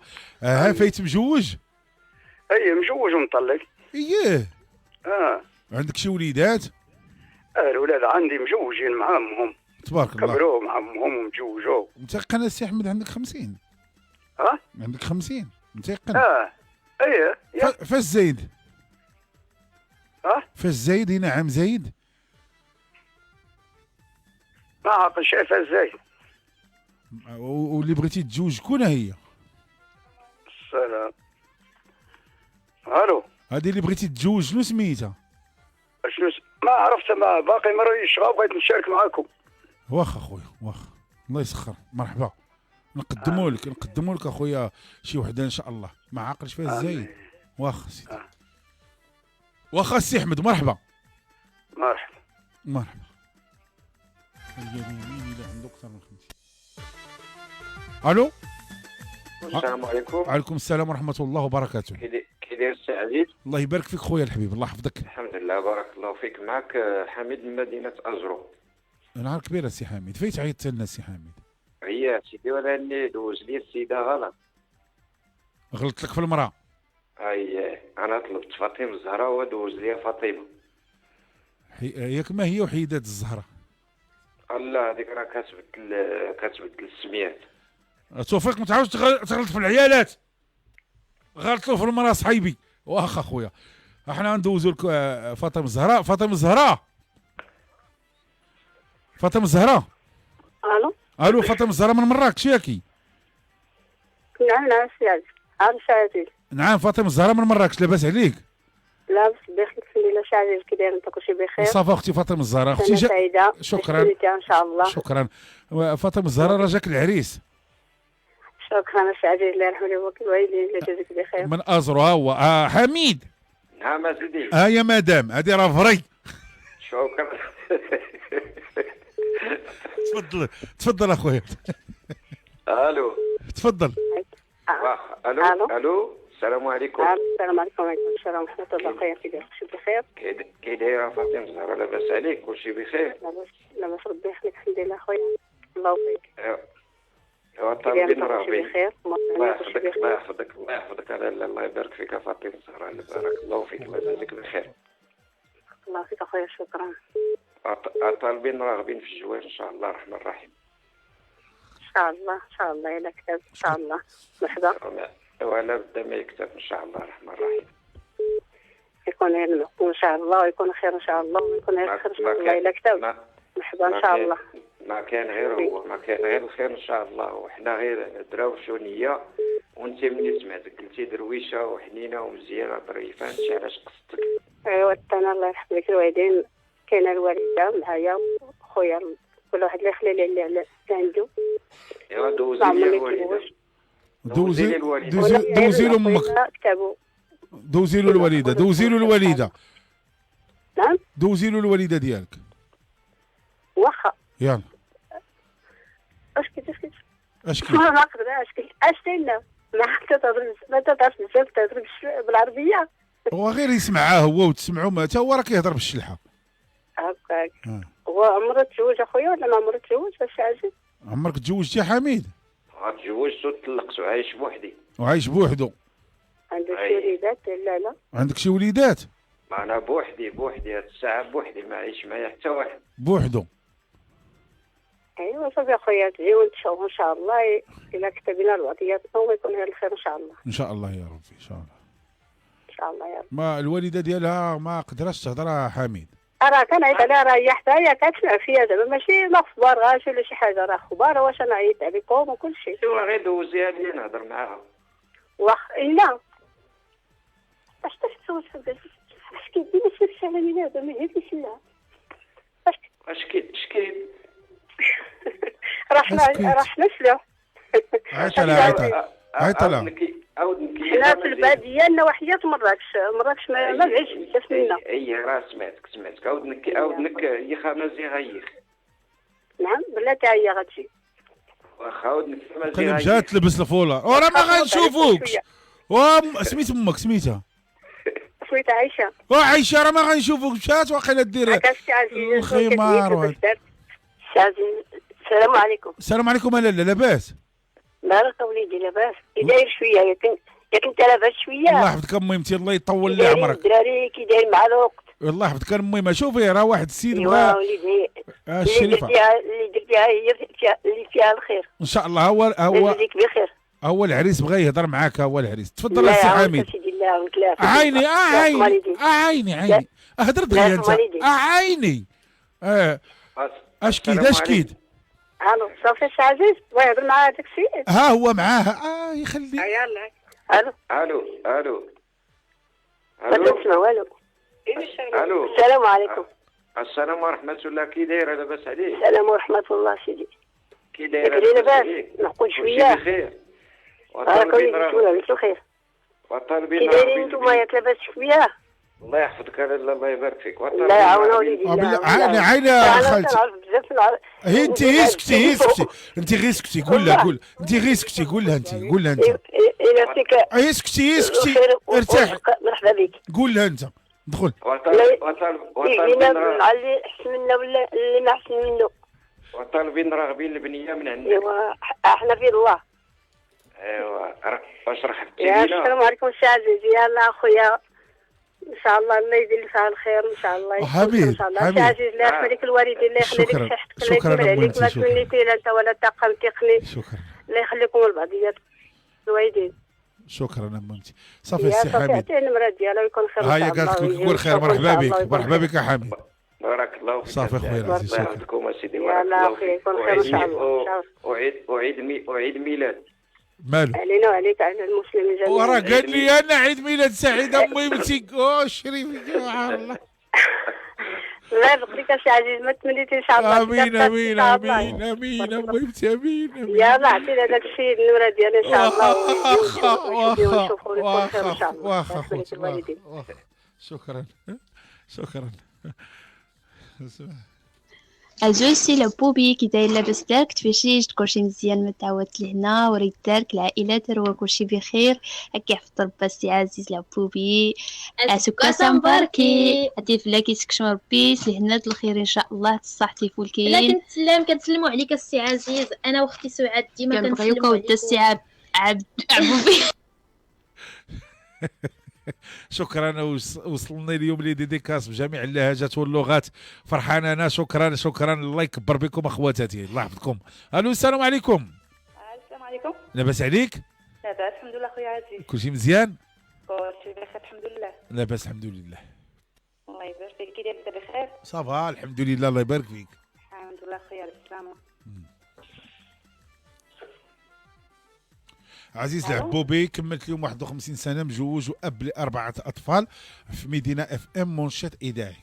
فايت مجوج؟ اييه مجوج ومطلق. اييه. عندك شي وليدات؟ الولاد عندي مجوجين مع امهم. تبارك الله. كبروا مع امهم ومجوجوا. متيقن سي احمد عندك 50؟ عندك 50 متيقن؟ اييه. فاش زايد؟ فاش زايد؟ هنا عام زايد؟ ما عقل شايفها ازاي. واللي بغيتي تتزوج شكون هي؟ السلام. الو. هذه اللي بغيتي تتزوج شنو سميتها؟ ما عرفت، ما باقي ما راهيش، بغيت نشارك معاكم. واخا خويا واخا، الله يسخر. مرحبا. نقدموا لك اخويا شي وحده ان شاء الله، ما عاقلش فيها الزايد. واخا سيدي. واخا سي احمد مرحبا. مرحبا. اليمين اذا عنده اكثر من 50. الو. السلام عليكم. وعليكم السلام ورحمه الله وبركاته. كي داير السي عزيز؟ الله يبارك فيك خويا الحبيب، الله يحفظك. الحمد لله بارك الله فيك. معك حميد من مدينه اجرو. نهار كبير سي حميد، فايت عيطت لنا سي حميد؟ هي سيدي ولاني دوز لي السيده غلط. غلطت لك في المراه؟ انا طلبت فاطمه الزهراء ودوز لي فاطمه. ياك ما هي وحيدات الزهراء؟ الله هذيك راه كتبدل السميات. توفيق ما تعاودش تغلط في العيالات. غلطوا في المراه صحيبي. واخا خويا احنا ندوزو لك فاطمه الزهراء. فاطمه الزهراء. الو فاطمه الزهراء من مراكش ياكي؟ نعم سي عزيز. نعم فاطمه الزهراء من مراكش، لاباس عليك؟ لاباس بخير الحمد لله. سي عزيز كي داير انت كلشي بخير؟ صافا اختي فاطمه الزهراء. اختي سعيده. شكرا ان شاء الله. شكرا. فاطمه الزهراء راه جاك العريس. شكرا سي عزيز، الله يرحم الوالدين، الله يجازيك بخير. من ازرو ها هو. حميد. نعم سيدي. يا مدام هذه راه فري. شكرا. تفضل اخويا. الو. تفضل. الو. السلام عليكم. السلام عليكم. وعليكم السلام ورحمه الله وبركاته. كي داير كلشي بخير؟ كي دايره فاطمه الزهراء؟ لاباس عليك؟ كلشي بخير؟ لاباس ربي يحميك الحمد لله خويا. الله يبارك. طالبين راغبين. الله يحفظك الله يبارك فيك فاطمه الزهراء. بارك الله فيك الله يجازيك بخير. الله فيك اخويا. شكرا. طالبين راغبين في الزواج ان شاء الله الرحمن الرحيم. ان شاء الله الا كتب ان شاء الله. مرحبا. ولا بدا ما يكتب ان شاء الله الرحمن الرحيم. يكون غير المحكوم ان شاء الله، ويكون خير ان شاء الله، ويكون غير خير ان شاء الله الا كتب. مرحبا ان شاء الله. ما كان غير هو، ما كان غير الخير ان شاء الله. وحنا غير دراوشو نيه. وانت ملي سمعتك قلتي درويشه وحنينه ومزيانه ظريفه، هادشي علاش قصدتك. ايوا انا الله يرحم لك الوالدين، كاينه الوالده معايا خويا، كل واحد اللي يخلي لي اللي عنده. ايوا دوزي لي الوالده. دوزي لامك. دوزي له الوالده. دوزي له الوالده. نعم. دوزي له الوالده ديالك. واخا. يلا. اشكي ما نقدرش. اشتينا ما تهضرش بزاف، تهضر بالعربيه. هو غير يسمعها هو وتسمعوا، ما حتى هو راه كيهضر بالشلحه. هكاك. هو عمره تزوج اخويا ولا ما عمره تزوج السي عزيز؟ عمرك تزوجتي حميد؟ تزوجت وطلقت وعايش بوحدي. وعايش بوحدو. عندك شي وليدات؟ لا. عندك شي وليدات؟ انا بوحدي هاد الساعه بوحدي، ما عايش معايا حتى واحد. بوحدو. ايوا صافي اخويا، تجي ونتشاوروا ان شاء الله. الا كتبنا الوضعياتنا ويكون غير الخير ان شاء الله. ان شاء الله يا ربي ان شاء الله. شاء الله. يلا ما الوالده ديالها ما قدرتش تهضر حميد. راه كنعيط عليها، راه هي حتى هي كتسمع فيا زعما ماشي لا اخبار غاشي ولا شي حاجه، راه اخبار واش انا عيطت عليكم وكل شيء. ايوا غير دوزيها لي نهضر معاها. لا اش تسوي اش كيدير نفسك على ميلاد ما يهمش لا اش كاين راه حنا شلو عيط لها حنا في الباديه النواحيات مراكش ما بعيدش بزاف منا. اي راه سمعتك عاود يا خمازي غير. نعم بلاتي هي غتجي واخا عاود قال مشات تلبس الفوله وراه ما غنشوفوكش. سميت امك سميتها عايشه. عايشه راه ما غنشوفوك. مشات واقيلا دير الخمار. السلام عليكم. السلام عليكم. لاله لاباس؟ بارك وليدي لاباس. كي داير شويه ياك انت لاباس شويه؟ الله يحفظك امي انت الله يطول لي عمرك. الدراري كي داير مع الوقت؟ الله يحفظك المهم شوفي راه واحد السيد بغا وليدي الشريفه اللي درتيها هي اللي فيها الخير ان شاء الله. هو يجزيك بخير. هو العريس بغى يهضر معاك. هو العريس تفضل السي حميد. عيني عيني هضر دغيا انت. عيني اش كيد الو صافي السي عزيز بغا يهضر مع هذاك السيد. ها هو معاه يخلي. يلا الو ما كنسمع والو. الو السلام عليكم. السلام ورحمه الله. كي دايره لاباس عليك؟ السلام ورحمه الله سيدي. كي دايره لاباس؟ نقول شويه بخير. لاباس بخير. وطالبين كي دايرين نتوما ياك لاباس شويه؟ الله يحفظك الله يبارك فيك. الله يعاون وليدي. عيني يا خالتي. انت غير اسكتي قول لها انت غير اسكتي قول لها انت اسكتي ارتاح. مرحبا بك. قول لها انت دخل. يجينا اللي احسن منا ولا اللي ما احسن منه. وطالبين راغبين البنيه من عندك. ايوا احنا في الله. ايوا واش رحبتي بينا؟ السلام عليكم سي عزيز. يلا اخويا ان شاء الله الله يدير لك على الخير ان شاء الله. حبيبي ان شاء الله سي عزيز الله يخليك الوالدين الله يخليك صحتك الله يكمل عليك ما تمنيتي لا انت ولا طاقم تقني. شكرا الله يخليكم لبعضيات الوالدين. شكرا امتي. صافي السي حميد. صافي النمره ديالها ويكون خير ان شاء الله. هيا قالت لك كل خير. مرحبا بك يا حميد. بارك الله فيك. صافي اخويا العزيز. الله يحفظكم سيدي. بارك الله فيك. يكون خير ان شاء الله. اعيد ميلاد مالو علينا وعليك على المسلمين جميعا. وراه قال لي انا عيد ميلاد سعيد امي بنتي. شريف سبحان الله. الله يبارك لك سي عزيز ما تمنيتي ان شاء الله. امين امي بنتي امين. يلا عطينا هذاك السيد النمره ديالي ان شاء الله ونشوفوا لكم خير ان شاء الله. شكرا. أزول سي لبوبي كي داير لاباس دارك تفشيش كلشي مزيان ما تعاودت لهنا وريت دارك العائلة تروى كلشي بخير هكا يحفظ ربي السي عزيز لبوبي اسوكا سامباركي عطيف لا كيسكشم ربي لهنا الخير ان شاء الله تصحتي فولكين. لا كنسلموا عليك السي عزيز انا واختي سعاد ديما كنبغيوك ودا السي عبوبي. شكرا. وصلنا اليوم لي ديديكاس بجميع اللهجات واللغات. فرحان انا. شكرا الله يكبر بكم اخواتاتي. الله يحفظكم. الو السلام عليكم. السلام عليكم. لاباس عليك؟ لاباس الحمد لله خويا عزيز. كلشي مزيان؟ كلشي بخير الحمد لله. لاباس الحمد لله. الله يبارك فيك. كي داير انت بخير؟ صافا الحمد لله الله يبارك فيك. الحمد لله خويا بالسلامه. عزيز العبوبي كملت اليوم 51 سنه مجوج واب ل4 اطفال في مدينه اف ام منشط اذاعي.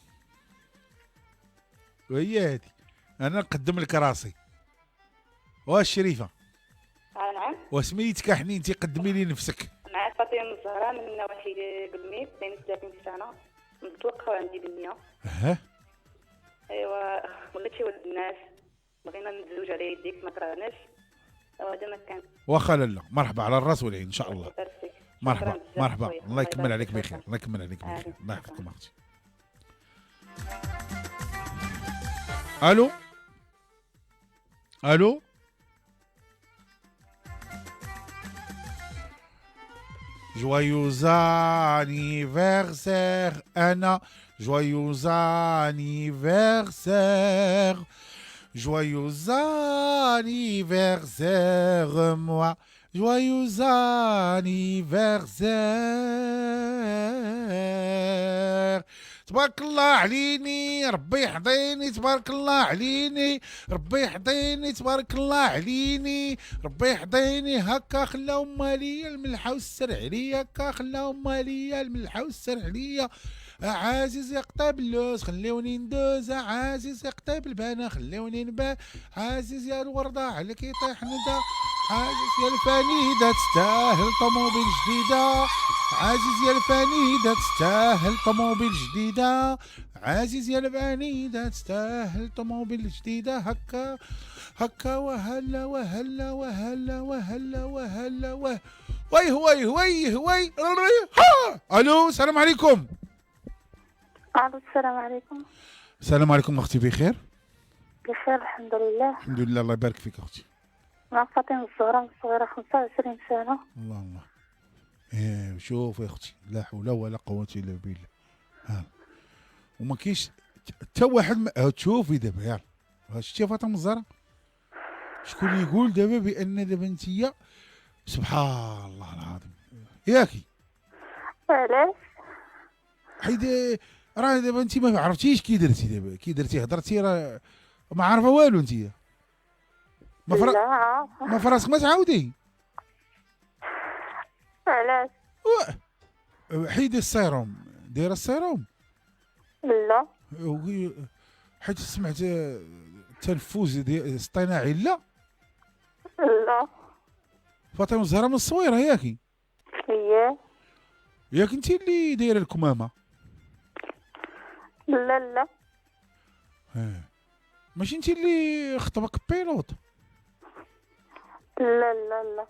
وهي هذه انا نقدم لك راسي. واش شريفه؟ نعم. وسميتك حنين انت قدمي لي نفسك. معك فاطمه الزهراء من نواحي قلميط 32 سنه متوقعه وعندي بنيه. ايوا ولات شي ولد الناس بغينا نتزوج على يديك ما كرهناش هذا ما كان. واخا لاله مرحبا على الراس والعين ان شاء الله. مرحبا الله يكمل عليك بخير. الله يحفظكم اختي. الو جويوز انيفرسير انا جويوز انيفرسير Joyeux anniversaire, moi. جوايوز انيفرسير. تبارك الله عليني ربي يحضيني، تبارك الله عليني ربي يحضيني، تبارك الله عليني ربي يحضيني. هكا خلاهم ماليا الملحه والسر عليا، هكا خلاهم ماليا الملحه والسر عليا. عزيز يقطع باللوز خليوني ندوز، عزيز يقطع بالبانا خليوني نبان. عزيز يا الورده على كي يطيح ندى، عزيز يا الفانيده تستاهل طوموبيل جديده، عزيز يا الفانيده تستاهل طوموبيل جديده، عزيز يا الفانيده تستاهل طوموبيل جديده. هكا هكا وهلا وهلا وهلا وهلا وهلا وي هوي هوي هوي. الو السلام عليكم. الو السلام عليكم. السلام عليكم اختي، بخير؟ بخير الحمد لله. الحمد لله الله يبارك فيك اختي. مع فاطمه الزهراء صغيره 25 سنه. الله الله. ايه شوف يا اختي، لا حول ولا قوه الا بالله. ها وما كاينش حتى واحد تشوفي دابا يلا شتي فاطمه الزهراء شكون يقول دابا بان دابا انتيا سبحان الله العظيم ياكي. علاش؟ حيت راه دابا انت ما عرفتيش كي درتي، دابا كي درتي هضرتي راه ما عارفه والو انتيا. ما فراسك ما تعاودي. علاش؟ حيدي السيروم، دايره السيروم؟ لا حيت سمعت التنفس الاصطناعي. لا لا فاطمه الزهراء من الصويره ياكي؟ ياك انت اللي دايره الكمامه؟ لا لا ماشي انت اللي خطبك بيلوط؟ لا لا لا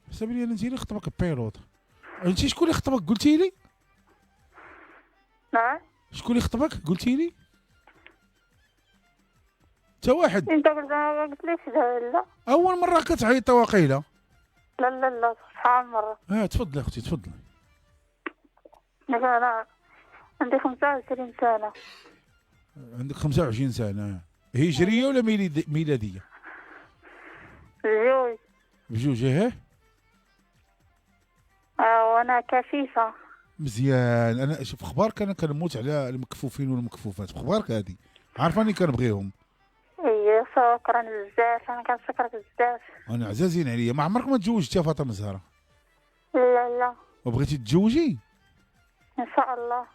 حسب لي انت اللي خطبك بيلوط. انت شكون اللي خطبك قلتي لي؟ نعم شكون اللي خطبك قلتي لي؟ تا واحد. انت ما قلتليش لا. اول مره كتعيطي واقيلا. لا لا لا شحال مرة. تفضلي اختي تفضلي. انا عندي 25 سنة. عندك 25 سنة هجرية ولا ميلادية؟ بجوج. بجوج ايه؟ وانا كفيفة. مزيان. انا شوف اخبارك، انا كنموت على المكفوفين والمكفوفات، اخبارك هذه عارفاني كنبغيهم. ايه شكرا بزاف، انا كنشكرك بزاف. انا عزازين عليا. ما عمرك ما تزوجتي يا فاطمه الزهراء؟ لا لا. وبغيتي تتزوجي؟ ان شاء الله.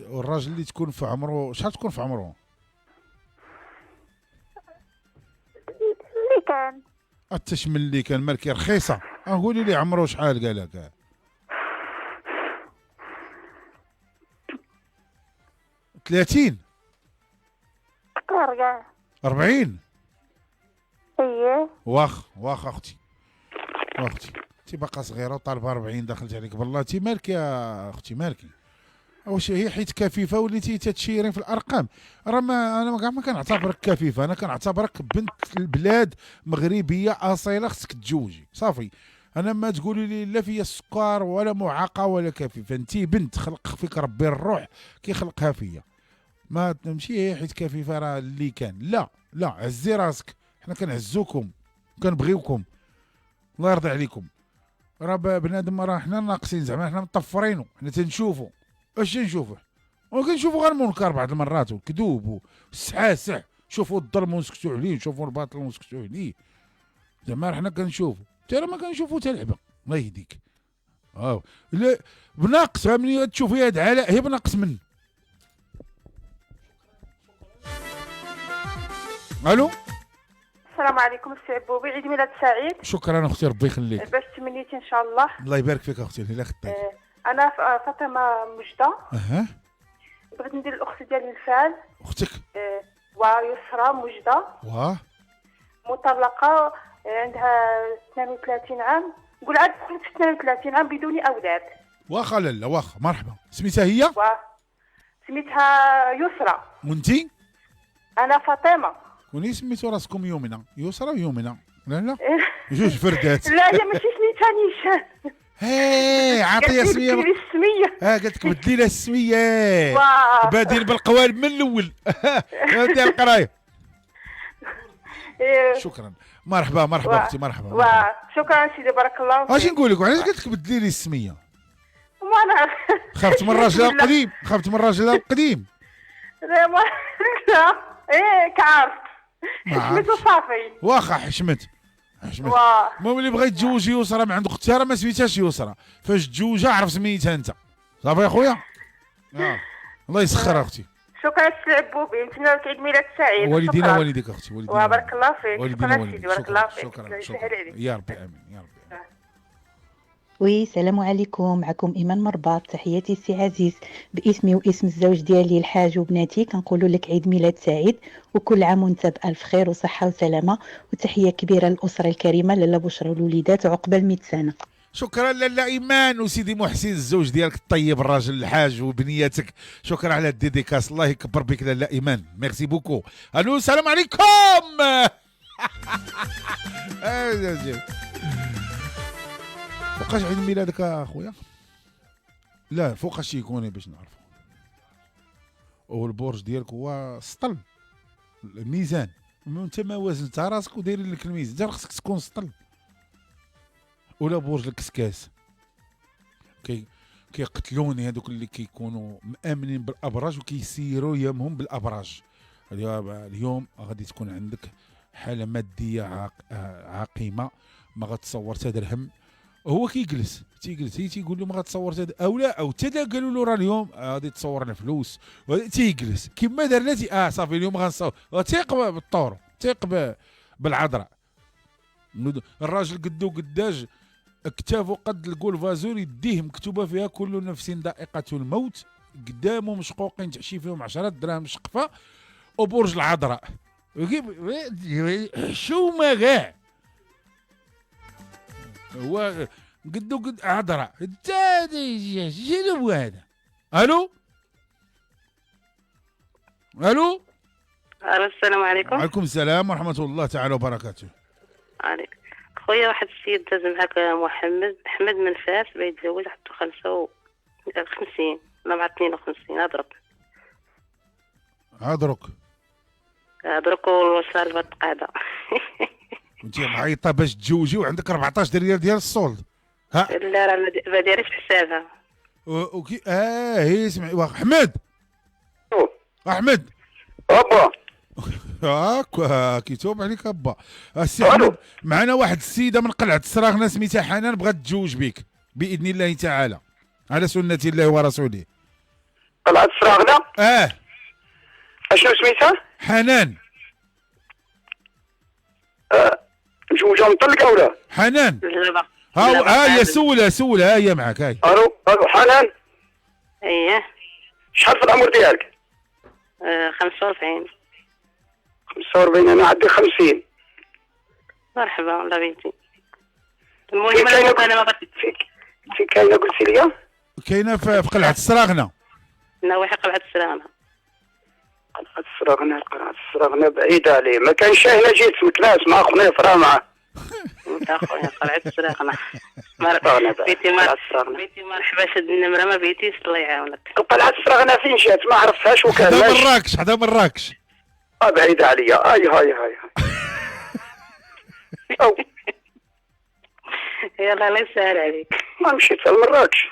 والراجل اللي تكون في عمره شحال تكون في عمره؟ اللي كان. التشمل اللي كان مالكي رخيصه. قولي لي عمره شحال قالك؟ 30 كاع 40. اييه واخ اختي انت باقا صغيره وطالبه 40 دخلت عليك بالله. انت مالك يا اختي مالكي؟ واش هي حيت كفيفه وليتي تتشيرين في الارقام؟ راه انا كاع ما كنعتبرك كفيفه، انا كنعتبرك بنت البلاد مغربيه اصيله خصك تتزوجي صافي. انا ما تقولي لي لا فيا السكر ولا معاقه ولا كفيفه، انت بنت خلق فيك ربي الروح كي خلقها فيا. ما تمشي هي حيت كفيفه راه اللي كان. لا عزي راسك، حنا كنعزوكم كنبغيوكم الله يرضي عليكم. راه بنادم راه حنا ناقصين زعما حنا مطفرينو، حنا تنشوفوا اش تنشوفوا وكنشوفوا غير المنكر بعض المرات والكذوب والسحاسح. شوفوا الظلم ونسكتوا عليه، نشوفوا الباطل ونسكتوا عليه. زعما حنا كنشوفوا حتى ما كنشوفوا حتى لعبه الله يهديك. لا بناقص ملي تشوفي هاد علاء هي بناقص من. الو السلام عليكم السي عبوبي، عيد ميلاد سعيد. شكرا اختي ربي يخليك. باش تمنيتي ان شاء الله. الله يبارك فيك اختي الله يخطيك. انا فاطمه مجده. بغيت ندير الاخت ديالي الفال. اختك ويسرى مجده. مطلقه عندها 32 عام، نقول عاد 32 عام بدون اولاد. واخا لالا واخا مرحبا. سميتها هي؟ سميتها يسرى. وانتي؟ انا فاطمه. كوني سميتو راسكم يومنا يسرى ويومنا؟ لا جوج فردات. لا هي ماشي سميتها نيشان. عطيها سميه. بدلي السميه. قالت لك بدلي لها السميه. بادين بالقوالب من الاول. ديال القرايه. شكرا. مرحبا اختي، مرحبا. شكرا سيدي، بارك الله فيك. اش نقول لك، وعلاش قلت لك بدلي لي السميه؟ ما نعرف. خافت من الراجل القديم. لا ما كعرفت. حشمت وصافي. واخا حشمت. المهم اللي بغا يتزوج يسرى من عند اختها راه ما سميتهاش يسرى، فاش تزوجها عرف سميتها انت. صافي يا خويا. الله يسخر اختي. شكرا سي العبوبي، نتمنى لك عيد ميلاد سعيد. والدينا ووالديك اختي، والدينا. بارك الله فيك. والدينا سيدي، بارك الله فيك. شكرا. يا ربي امين يا ربي. وي السلام عليكم، معكم ايمان مرباط. تحياتي سي عزيز باسمي واسم الزوج ديالي الحاج وبناتي، كنقول لك عيد ميلاد سعيد وكل عام وانت بالف خير وصحه وسلامه، وتحيه كبيره للاسره الكريمه لاله بشرى والوليدات وعقبال 100 سنه. شكرا لاله ايمان وسيدي محسن الزوج ديالك الطيب الراجل الحاج وبنياتك، شكرا على الديديكاس، الله يكبر بك لاله ايمان، ميرسي بوكو. الو السلام عليكم. فوقاش عيد ميلادك اخويا؟ لا فوقاش يكون باش نعرفو. والبرج ديالك هو سطل الميزان، انت ما وزنت راسك ودايرين لك الميزان، انت خصك تكون سطل. ولا برج الكسكاس كيقتلوني هذوك اللي كيكونوا مآمنين بالابراج وكيسيروا يامهم بالابراج. اليوم غادي تكون عندك حاله ماديه عقيمه ما غتصور حتى درهم. هو كيجلس تيقول له ما غتصور حتى او لا، او حتى قالوا له راه اليوم غادي تصورنا فلوس، تيجلس كيما درنا صافي اليوم غنصور. تيق بالطور، تيق بالعذراء. الراجل قدو قداج كتافو قد الكولفازور، يديه مكتوبه فيها كل نفس ذائقه الموت، قدامه مشقوقين تعشي فيهم 10 دراهم شقفه، وبرج العذراء شو ما كاع هو قدو قد عذراء. شنو هذا؟ الو السلام عليكم. وعليكم السلام ورحمه الله تعالى وبركاته. عليك خويا، واحد السيد داز معاك احمد من فاس بغا يتزوج، حطو 50 لا مع 52. هضرك والوصال بالقاعده. انت معيطه باش تزوجي وعندك 14 ريال ديال السولد. ها لا راه ما دايرش بحسابها. اوكي هي اسمعي احمد ابا هاك كيتوب عليك ابا. السي احمد معنا واحد السيده من قلعه السراغنه سميتها حنان بغات تتزوج بك باذن الله تعالى على سنه الله ورسوله. قلعه السراغنه؟ اشنو سميتها؟ حنان. مجوجه مطلقه ولا؟ حنان. ها هي سولها هي معك. هاي الو حنان. اييه. شحال في العمر ديالك؟ 45. 45 انا عندي 50. مرحبا الله بنتي. المهم انا ما بغيت فين كاينه قلتي لي؟ كاينه في قلعه السراغنه. ناوي قلعه السراغنه. قلعه السراغنه بعيده عليه، ما كانش هنا جيت في مكناس مع خويا فرا معاه. انت اخويا قلعه السراغنه. بيتي مرحبا شد النمره ما بيتيش الله يعاونك. قلعه السراغنه فين جات؟ ما عرفتهاش وكان حدا مراكش. بعيده عليا. هاي يلا الله يسهل عليك. ما مشيت لمراكش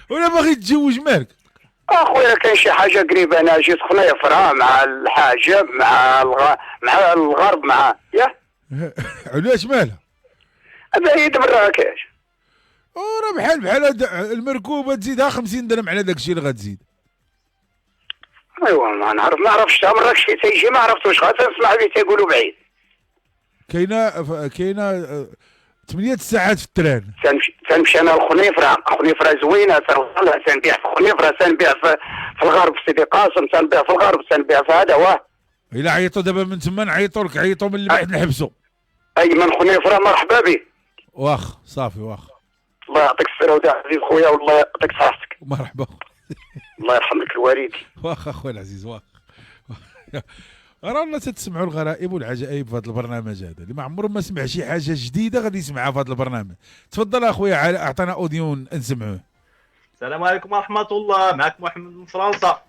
ولا باغي تتزوج مالك؟ اخويا كاين شي حاجه قريبه، انا جيت خويا فرا مع الحاجب مع الغرب معاه. علاش مالها؟ بعيد مراكش. راه بحال المركوبه تزيدها 50 درهم على داك الشيء اللي غتزيد. ايوا ما نعرفش تا مراكش فين تيجي، ما عرفتوش، غتسمع به تيقولوا بعيد. كاينه 8 ساعات في التران. تنمشي انا لخنيفره زوينه، تنبيع في خنيفره، تنبيع في الغرب في سيدي قاسم، تنبيع في الغرب، تنبيع في هذا واه. الا عيطوا دابا من تما نعيطوا لك، عيطوا من البحث نحبسوا. اي من خنيفره مرحبا بك. صافي الله يعطيك الصحه وداعي خويا، والله يعطيك صحتك. مرحبا. الله يرحم لك الوالدين. اخويا العزيز رانا تتسمعوا الغرائب والعجائب في هذا البرنامج هذا، اللي ما عمره ما سمع شي حاجه جديده غادي يسمعها في هذا البرنامج. تفضل اخويا علاء، اعطينا اوديو نسمعوه. السلام عليكم ورحمه الله، معك محمد من فرنسا.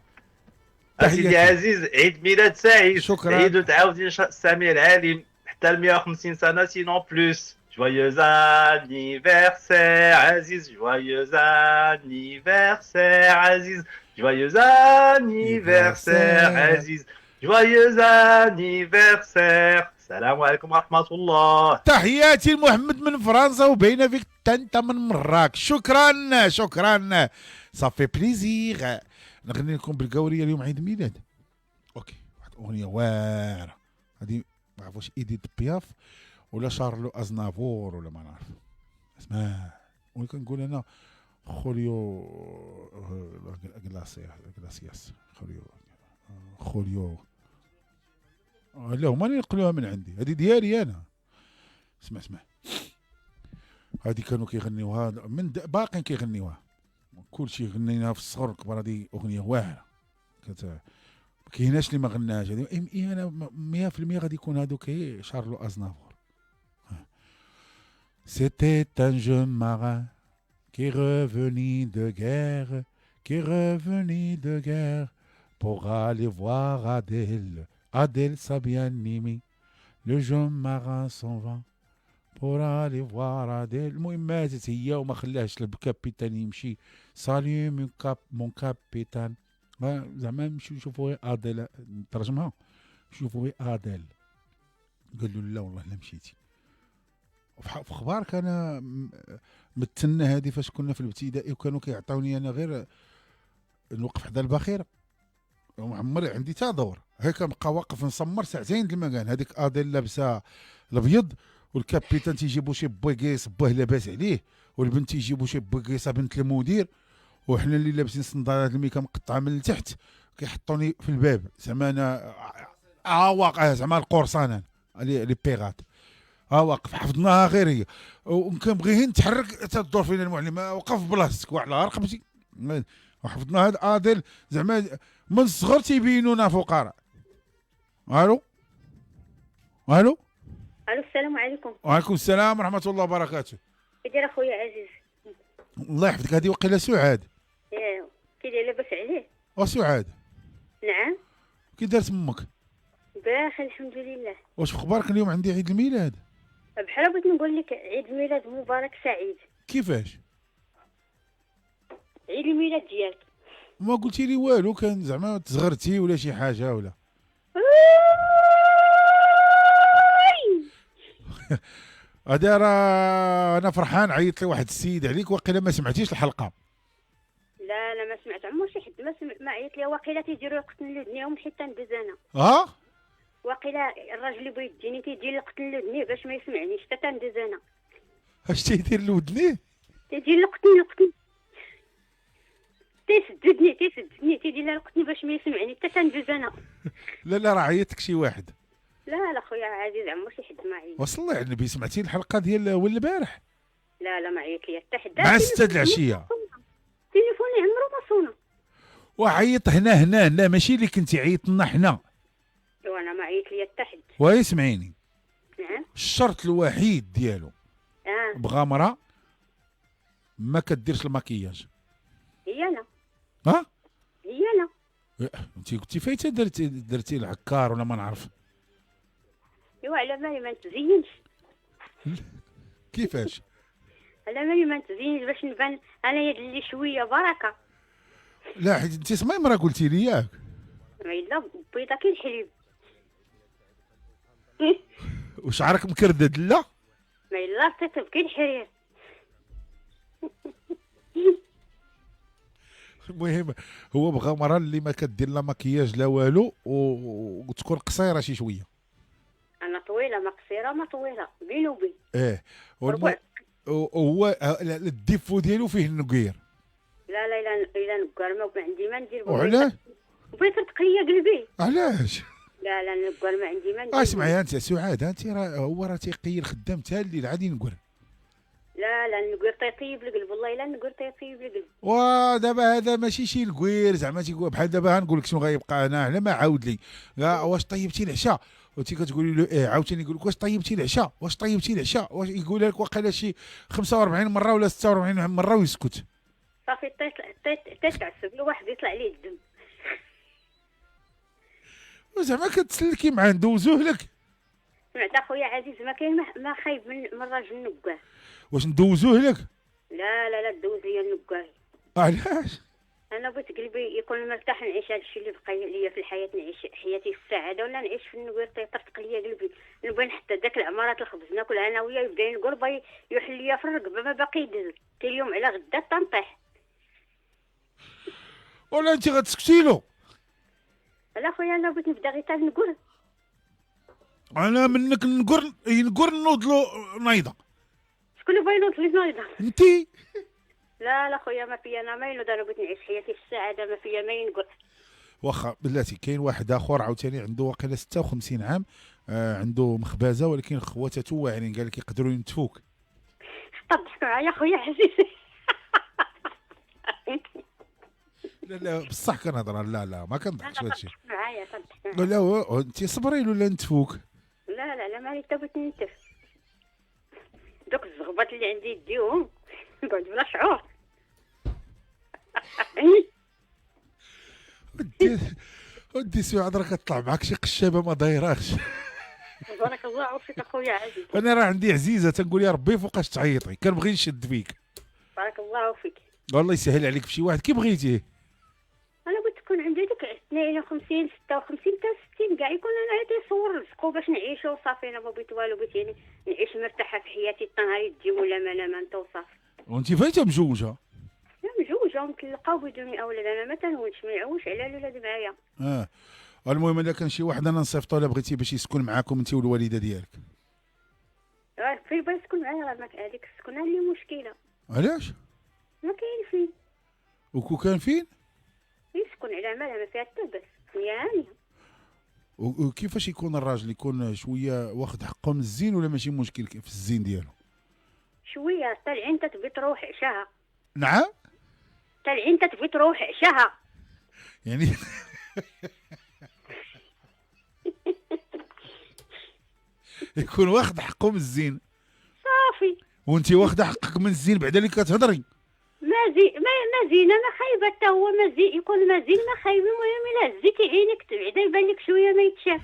سيدي عزيز عيد ميلاد سعيد. شكرا. عيد تعاودي السميع العليم حتى ل 150 سنه سينون بلوس. جويوز انيفرسير عزيز. جويوز انيفرسير عزيز. جويوز انيفرسير عزيز. جويوز انيفرسير. السلام عليكم ورحمه الله. تحياتي لمحمد من فرنسا وبين فيك انت من مراكش. شكرا صافي بليزير. نغني لكم بالقوريه اليوم عيد ميلاد. اوكي واحد اغنيه واعره هذه ما عرفوش ايديت بياف ولا شارلو ازنافور ولا ما نعرف اسمع. وين كنقول انا خوليو غلاسياس خوليو لا هما اللي نقلوها من عندي. هذه ديالي انا. اسمع هذه كانوا كيغنيوها من باقين كيغنيوها كلشي غنيناها في الصغر الكبار. هذه اغنيه واعره ما كايناش اللي ما غناهاش. هذه انا 100% غادي يكون هذوك شارلو ازنافور. C'était un jeune marin qui revenait de guerre pour aller voir Adèle sa bien-aimée. Le jeune marin s'en va pour aller voir Adèle. المهم ماتت هي وما خلاهش الكابيتان يمشي. سالي مون كابيتان. زعما نمشيو نشوفوا أديل. نترجمها نشوفوا أديل. قال له لا والله لا مشيتي. في اخبارك انا متسنى هذه فاش كنا في الابتدائي وكانوا كيعطوني انا غير نوقف حدا الباخره ومعمر عندي تا دور هيك نبقى واقف نسمر ساعتين د المكان. هذيك اديل لابسه الابيض والكابيتان تيجيبوا شي بويكيس باه لاباس عليه والبنت تيجيبوا شي بويكيسه بنت المدير وحنا اللي لابسين صندالات الميكا مقطعه من التحت كيحطوني في الباب. زعما انا واقع زعما القرصان لي بيغات واقف حفظناها غير هي وكنبغي نتحرك تدور فينا المعلمه وقف بلاصتك وعلى رقبتي وحفظنا هذا ادل زعما من الصغر تيبينونا فقراء. الو السلام عليكم. وعليكم السلام ورحمه الله وبركاته. كي داير اخويا عزيز؟ الله يحفظك. هذه وقيله سعاد. ايوا كي داير لاباس عليه؟ سعاد نعم. كي دارت امك؟ بخير الحمد لله. واش في اخبارك اليوم عندي عيد الميلاد؟ بحال بغيت نقول لك عيد ميلاد مبارك سعيد. كيفاش؟ عيد الميلاد ديالك ما قلتي لي والو. كان زعما تزغرتي ولا شي حاجه ولا؟ هذا راه انا فرحان. عيط لي واحد السيد عليك واقيلا ما سمعتيش الحلقه. لا ما سمعت عمر شي حد ما عيط لي. واقيلا تيديروا يقتلوا لودنيهم حتى ندوز انا. واقيلا الراجل اللي بغى يديني تيدير يقتل لودنيه باش ما يسمعنيش حتى تندوز انا. اش تيدير لودنيه؟ تيدير يقتل تيسددني تيدير لها القتني باش ما يسمعني حتى تندوز انا. لا راه عيطك شي واحد. لا خويا عزيز عمر شي حد ما عيط. وصل الله على النبي. سمعتي الحلقه ديال اول البارح؟ لا ما عيط لي حتى حد. مع 6 العشيه تليفوني عمره ما صونا. وعيط هنا ماشي اللي كنتي عيطنا حنا. وانا ما عيط لي حتى حد. ويسمعيني. نعم. الشرط الوحيد ديالو بغا مرا ما كديرش المكياج. هي انا. هي انا. انت قلتي فايته درتي العكار ولا ما نعرف. ايوا على بالي ما نتزينش. كيفاش؟ على بالي ما نتزينش باش نبان انا يد اللي شويه بركه. لا حيت انت سمعي مرة قلتي لي ياك. لا بيضه كي الحليب. وشعرك مكردد لا؟ ما يلا تتبكي الحرير. المهم هو بغى مرة اللي ما كدير لا مكياج لا والو وتكون قصيره شي شويه. انا طويله ما قصيره ما طويله بين وبين. هو الديفو ديالو فيه النقير. لا الا نقر ما عندي ما ندير. وعلاه؟ بغيت تقيه قلبي. علاش؟ لا نقر ما عندي ما ندير. اسمعي انت سعاد انت هو تيقير خدام تا الليل عادي نقر. لا النقير تيطيب القلب والله الا النقير تيطيب القلب. ودابا هذا ماشي شي الكوير زعما تيقول بحال دابا غنقول لك شنو غيبقى انا على ما عاود لي. واش طيبتي العشاء؟ وانت كتقولي له عاوتاني يقول لك واش طيبتي العشاء؟ واش يقول لك واقيلا شي 45 مره ولا 46 مره ويسكت. صافي تتعصب الواحد يطلع ليه الدم. زعما كتسلكي معاه ندوزوه لك. سمعت اخويا عزيز ما كاين ما خايب من راجل نقاه. واش ندوزوه لك؟ لا دوز ليا نقاه. علاش؟ انا بغيت قلبي يكون مرتاح، نعيش هذا الشيء اللي بقى ليا في الحياه، نعيش حياتي في السعاده، ولا نعيش في النوير تيطرطق ليا قلبي. نبغي حتى داك العمارات الخبز ناكلها انا وياه، يبدا نقول باي يحل ليا في الرقبه ما باقي يدز حتى اليوم على غدا تنطيح. ولا انت غتسكتي له؟ لا خويا انا بغيت نبدا غير نقول انا منك نقر نوض له نايضه. شكون اللي بغا ينوض لي نايضه؟ انتي. لا خويا ما فيا انا ما ينوض، انا بغيت نعيش حياتي في السعاده، ما فيا ما ينقر. واخا بلاتي كاين واحد اخر عاوتاني عنده واقيلا 56 عام، عنده مخبازه ولكن خواتاتو واعرين، قال لك يقدروا ينتفوك. تضحك معايا خويا عزيز. لا بصح كنهضر. لا ما كنضحكش هادشي. تضحك معايا لا انت صبري ولا نتفوك. لا مالي تا بغيت ننتف. دوك الزغبات اللي عندي يديهم نقعد بلا شعور. ودي سعاد راه كطلع معاك شي قشابه ما دايراكش. بارك الله فيك اخويا عزيز. انا راه عندي عزيزه تنقول يا ربي فوقاش تعيطي، كنبغي نشد فيك. بارك الله فيك. والله يسهل عليك بشي واحد كي بغيتيه. انا بغيت تكون عندي ديك 52 56 حتى 60 كاع، يكون انا تيصور رزقو باش نعيشو وصافي. انا ما بغيت والو، بغيت يعني نعيش مرتاحه في حياتي، النهار تجي ولا ما انت وصافي. وانت فايته مجوجه؟ لا مجوجه ومطلقه وبدون اولاد، انا ما تنولدش، ما نعوش على الولاد معايا. المهم الا كان شي واحد انا نصيفطو الا بغيتي باش يسكن معاكم انت والوالده ديالك. في بغا يسكن معايا، راه هذيك السكنه اللي مشكله. علاش؟ ما كاين فين. وكو كان فين؟ يسكن على مالها ما فيها حتى بس، هي هانيه. وكيفاش يكون الراجل يكون شويه واخد حقه من الزين ولا ماشي مشكل في الزين ديالو؟ شويه طالعين تتبغي تروح عشاها. نعم؟ طالعين تتبغي تروح عشاها يعني. يكون واخد حقه من الزين صافي، وانت واخده حقك من الزين بعدا اللي كتهضري. ما زينه ما خايبه حتى هو، ما زين يكون ما زين ما خايب. المهم الا هزيتي عينك بعدا يبان لك شويه ما يتشاف.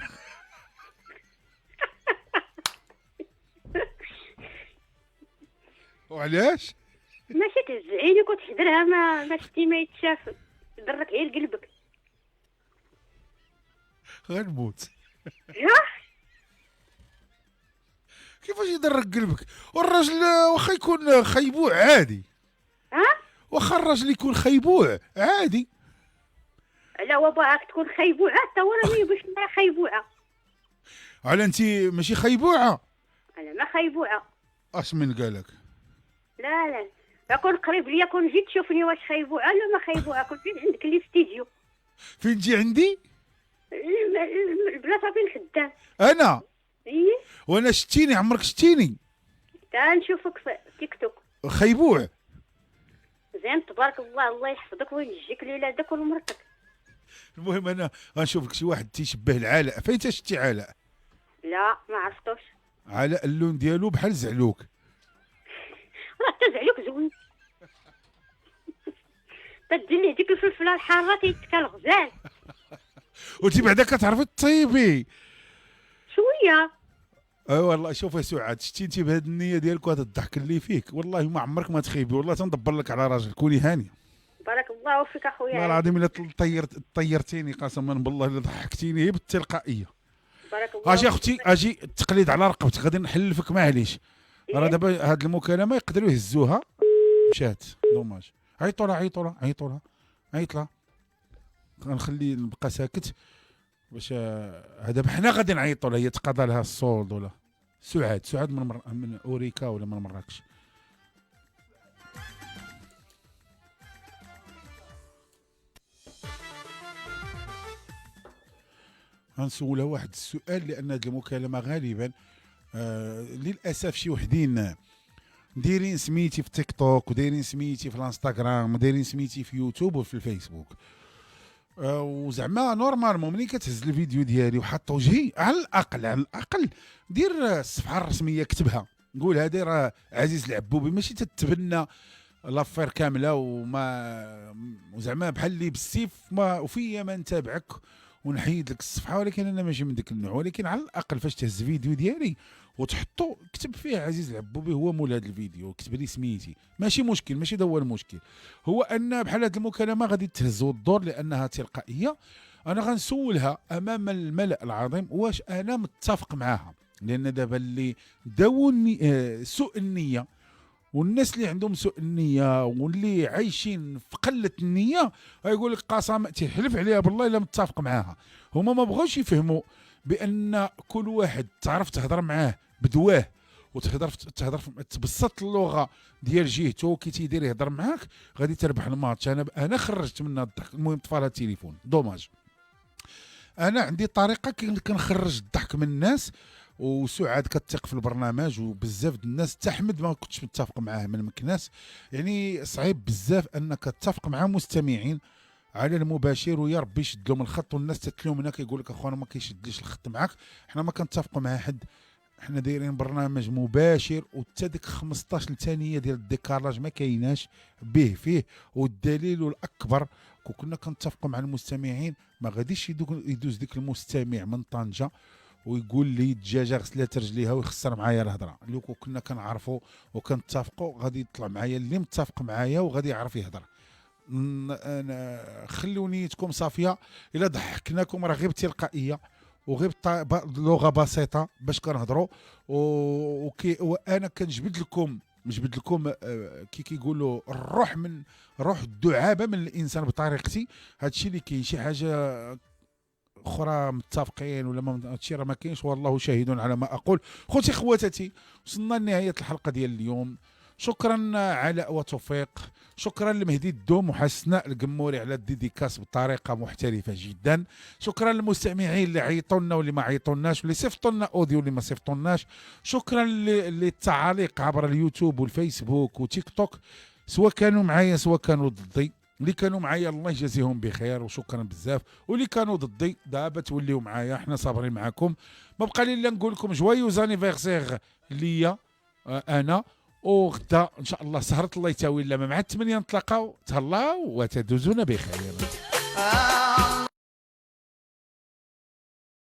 وعلاش؟ ماشي تهز عينك وتحضرها ما شتي ما يتشاف، يضرك غير قلبك. غنموت. كيفاش يضرك قلبك؟ والراجل واخا يكون خيبوع عادي. واخا الراجل يكون خيبوع عادي. لا وباك تكون خيبوعه حتى هو راه ما يبغيش خيبوعه. على انت ماشي خيبوعه؟ انا ما خيبوعه. اش من قالك؟ لا كون قريب ليا، كون جيت تشوفني واش خيبوعه ولا ما خيبوعه، كون فين عندك الاستديو. فين تجي عندي؟ البلاصه فين خدام. انا؟ ايه. وانا شتيني؟ عمرك شتيني؟ تعال نشوفك في تيك توك. خيبوع. زين تبارك الله يحفظك وينجيك لولادك ولمرتك. المهم انا غنشوفك شي واحد تيشبه العلاء. فين شتي علاء؟ لا ما عرفتوش. علاء اللون ديالو بحال زعلوك. راه حتى زعلوك زوين. تدير ليه ديك الفلفله الحاره تيتكا الغزال. وانت بعدا كتعرفي طيبي شويه. والله شوف يا سعاد، شتي انت بهاد النيه ديالك وهذا الضحك اللي فيك، والله ما عمرك ما تخيبي. والله تندبر لك على راجل، كوني هانيه. بارك الله فيك اخويا. والله العظيم الا طيرتيني قسما بالله، الا ضحكتيني هي بالتلقائيه. بارك الله. اجي اختي اجي التقليد على رقبتك، غادي نحلفك معليش. راه دابا هاد المكالمه يقدروا يهزوها. مشات دوماج. عيطوا لها عيط لها. غنخلي نبقى ساكت باش دابا حنا غادي نعيطوا لها، هي تقاضى لها الصولد ولا سعاد من اوريكا ولا من مراكش. غنسولها واحد السؤال، لان هاد المكالمه غالبا للاسف شي وحدين دايرين سميتي في تيك توك ودايرين سميتي في الانستغرام ودايرين سميتي في يوتيوب وفي الفيسبوك، وزعما نورمالمون ملي كتهز الفيديو ديالي وحط وجهي على الاقل دير الصفحه الرسميه، كتبها نقول هادي راه عزيز العبوبي، ماشي تتبنى لافير كامله وزعما بحال اللي بالسيف ما وفيا ما نتابعك ونحيد لك الصفحه، ولكن انا ماشي من داك النوع. ولكن على الاقل فاش تهز فيديو ديالي وتحطو كتب فيه عزيز العبوبي هو مول هذا الفيديو، كتب لي سميتي، ماشي مشكل، ماشي دا هو المشكل. هو ان بحال هذه المكالمه غادي تهز وتدور لانها تلقائيه. انا غنسولها امام الملأ العظيم واش انا متفق معاها، لان دابا اللي داوني سوء النيه والناس اللي عندهم سوء النيه واللي عايشين في قله النيه غايقول لك قسم تحلف عليها بالله الا متفق معاها. هما ما بغاوش يفهموا بان كل واحد تعرف تهضر معاه بدواه وتهضر تبسط اللغه ديال جهته كي تيدير يهضر معاك غادي تربح الماتش. انا خرجت منها الضحك. المهم طفى لها التليفون دوماج. انا عندي طريقه كنخرج الضحك من الناس، وسعاد كتثق في البرنامج وبزاف د الناس. حتى احمد ما كنتش متفق معاه من مكناس، يعني صعيب بزاف انك تتفق مع مستمعين على المباشر ويا ربي يشد لهم الخط، والناس تتلوم هناك يقول لك اخونا ما كيشدليش الخط معاك. حنا ما كنتفقوا مع حد، حنا دايرين برنامج مباشر، وحتى ديك 15 ثانيه ديال الديكالاج ما كايناش به فيه. والدليل الاكبر كنا كنتفقوا مع المستمعين ما غاديش يدوز ديك المستمع من طنجه ويقول لي الدجاجه غسلات رجليها ويخسر معايا الهضره. لو كنا كنعرفوا وكنتفقوا غادي يطلع معايا اللي متفق معايا وغادي يعرف يهضر. انا خلوا نيتكم صافيه. الا ضحكناكم راه غير بتلقائيه وغير لغه بسيطه باش كنهضروا. وانا كنجبد لكم كي كيقولوا الروح من روح الدعابه من الانسان بطريقتي. هادشي اللي كاين. شي حاجه اخرى متفقين ولا ما هادشي راه ما كاينش، والله شاهد على ما اقول. خوتي خواتاتي وصلنا لنهايه الحلقه ديال اليوم. شكرا علاء وتوفيق، شكرا لمهدي الدوم وحسناء القموري على الديديكاس بطريقه محترفه جدا. شكرا للمستمعين اللي عيطوا لنا واللي ما عيطولناش واللي صيفطوا لنا اوديو واللي ما صيفطولناش. شكرا للتعاليق عبر اليوتيوب والفيسبوك وتيك توك، سواء كانوا معايا سواء كانوا ضدي. اللي كانوا معايا الله يجازيهم بخير وشكرا بزاف، واللي كانوا ضدي دابا توليو معايا، حنا صابرين معاكم. ما بقى لي الا نقول لكم جويوز انيفرسير ليا انا، وغدا ان شاء الله سهرة الله يتاوي لما مع 8 نتلاقاو. تهلاو وتدوزون بخير.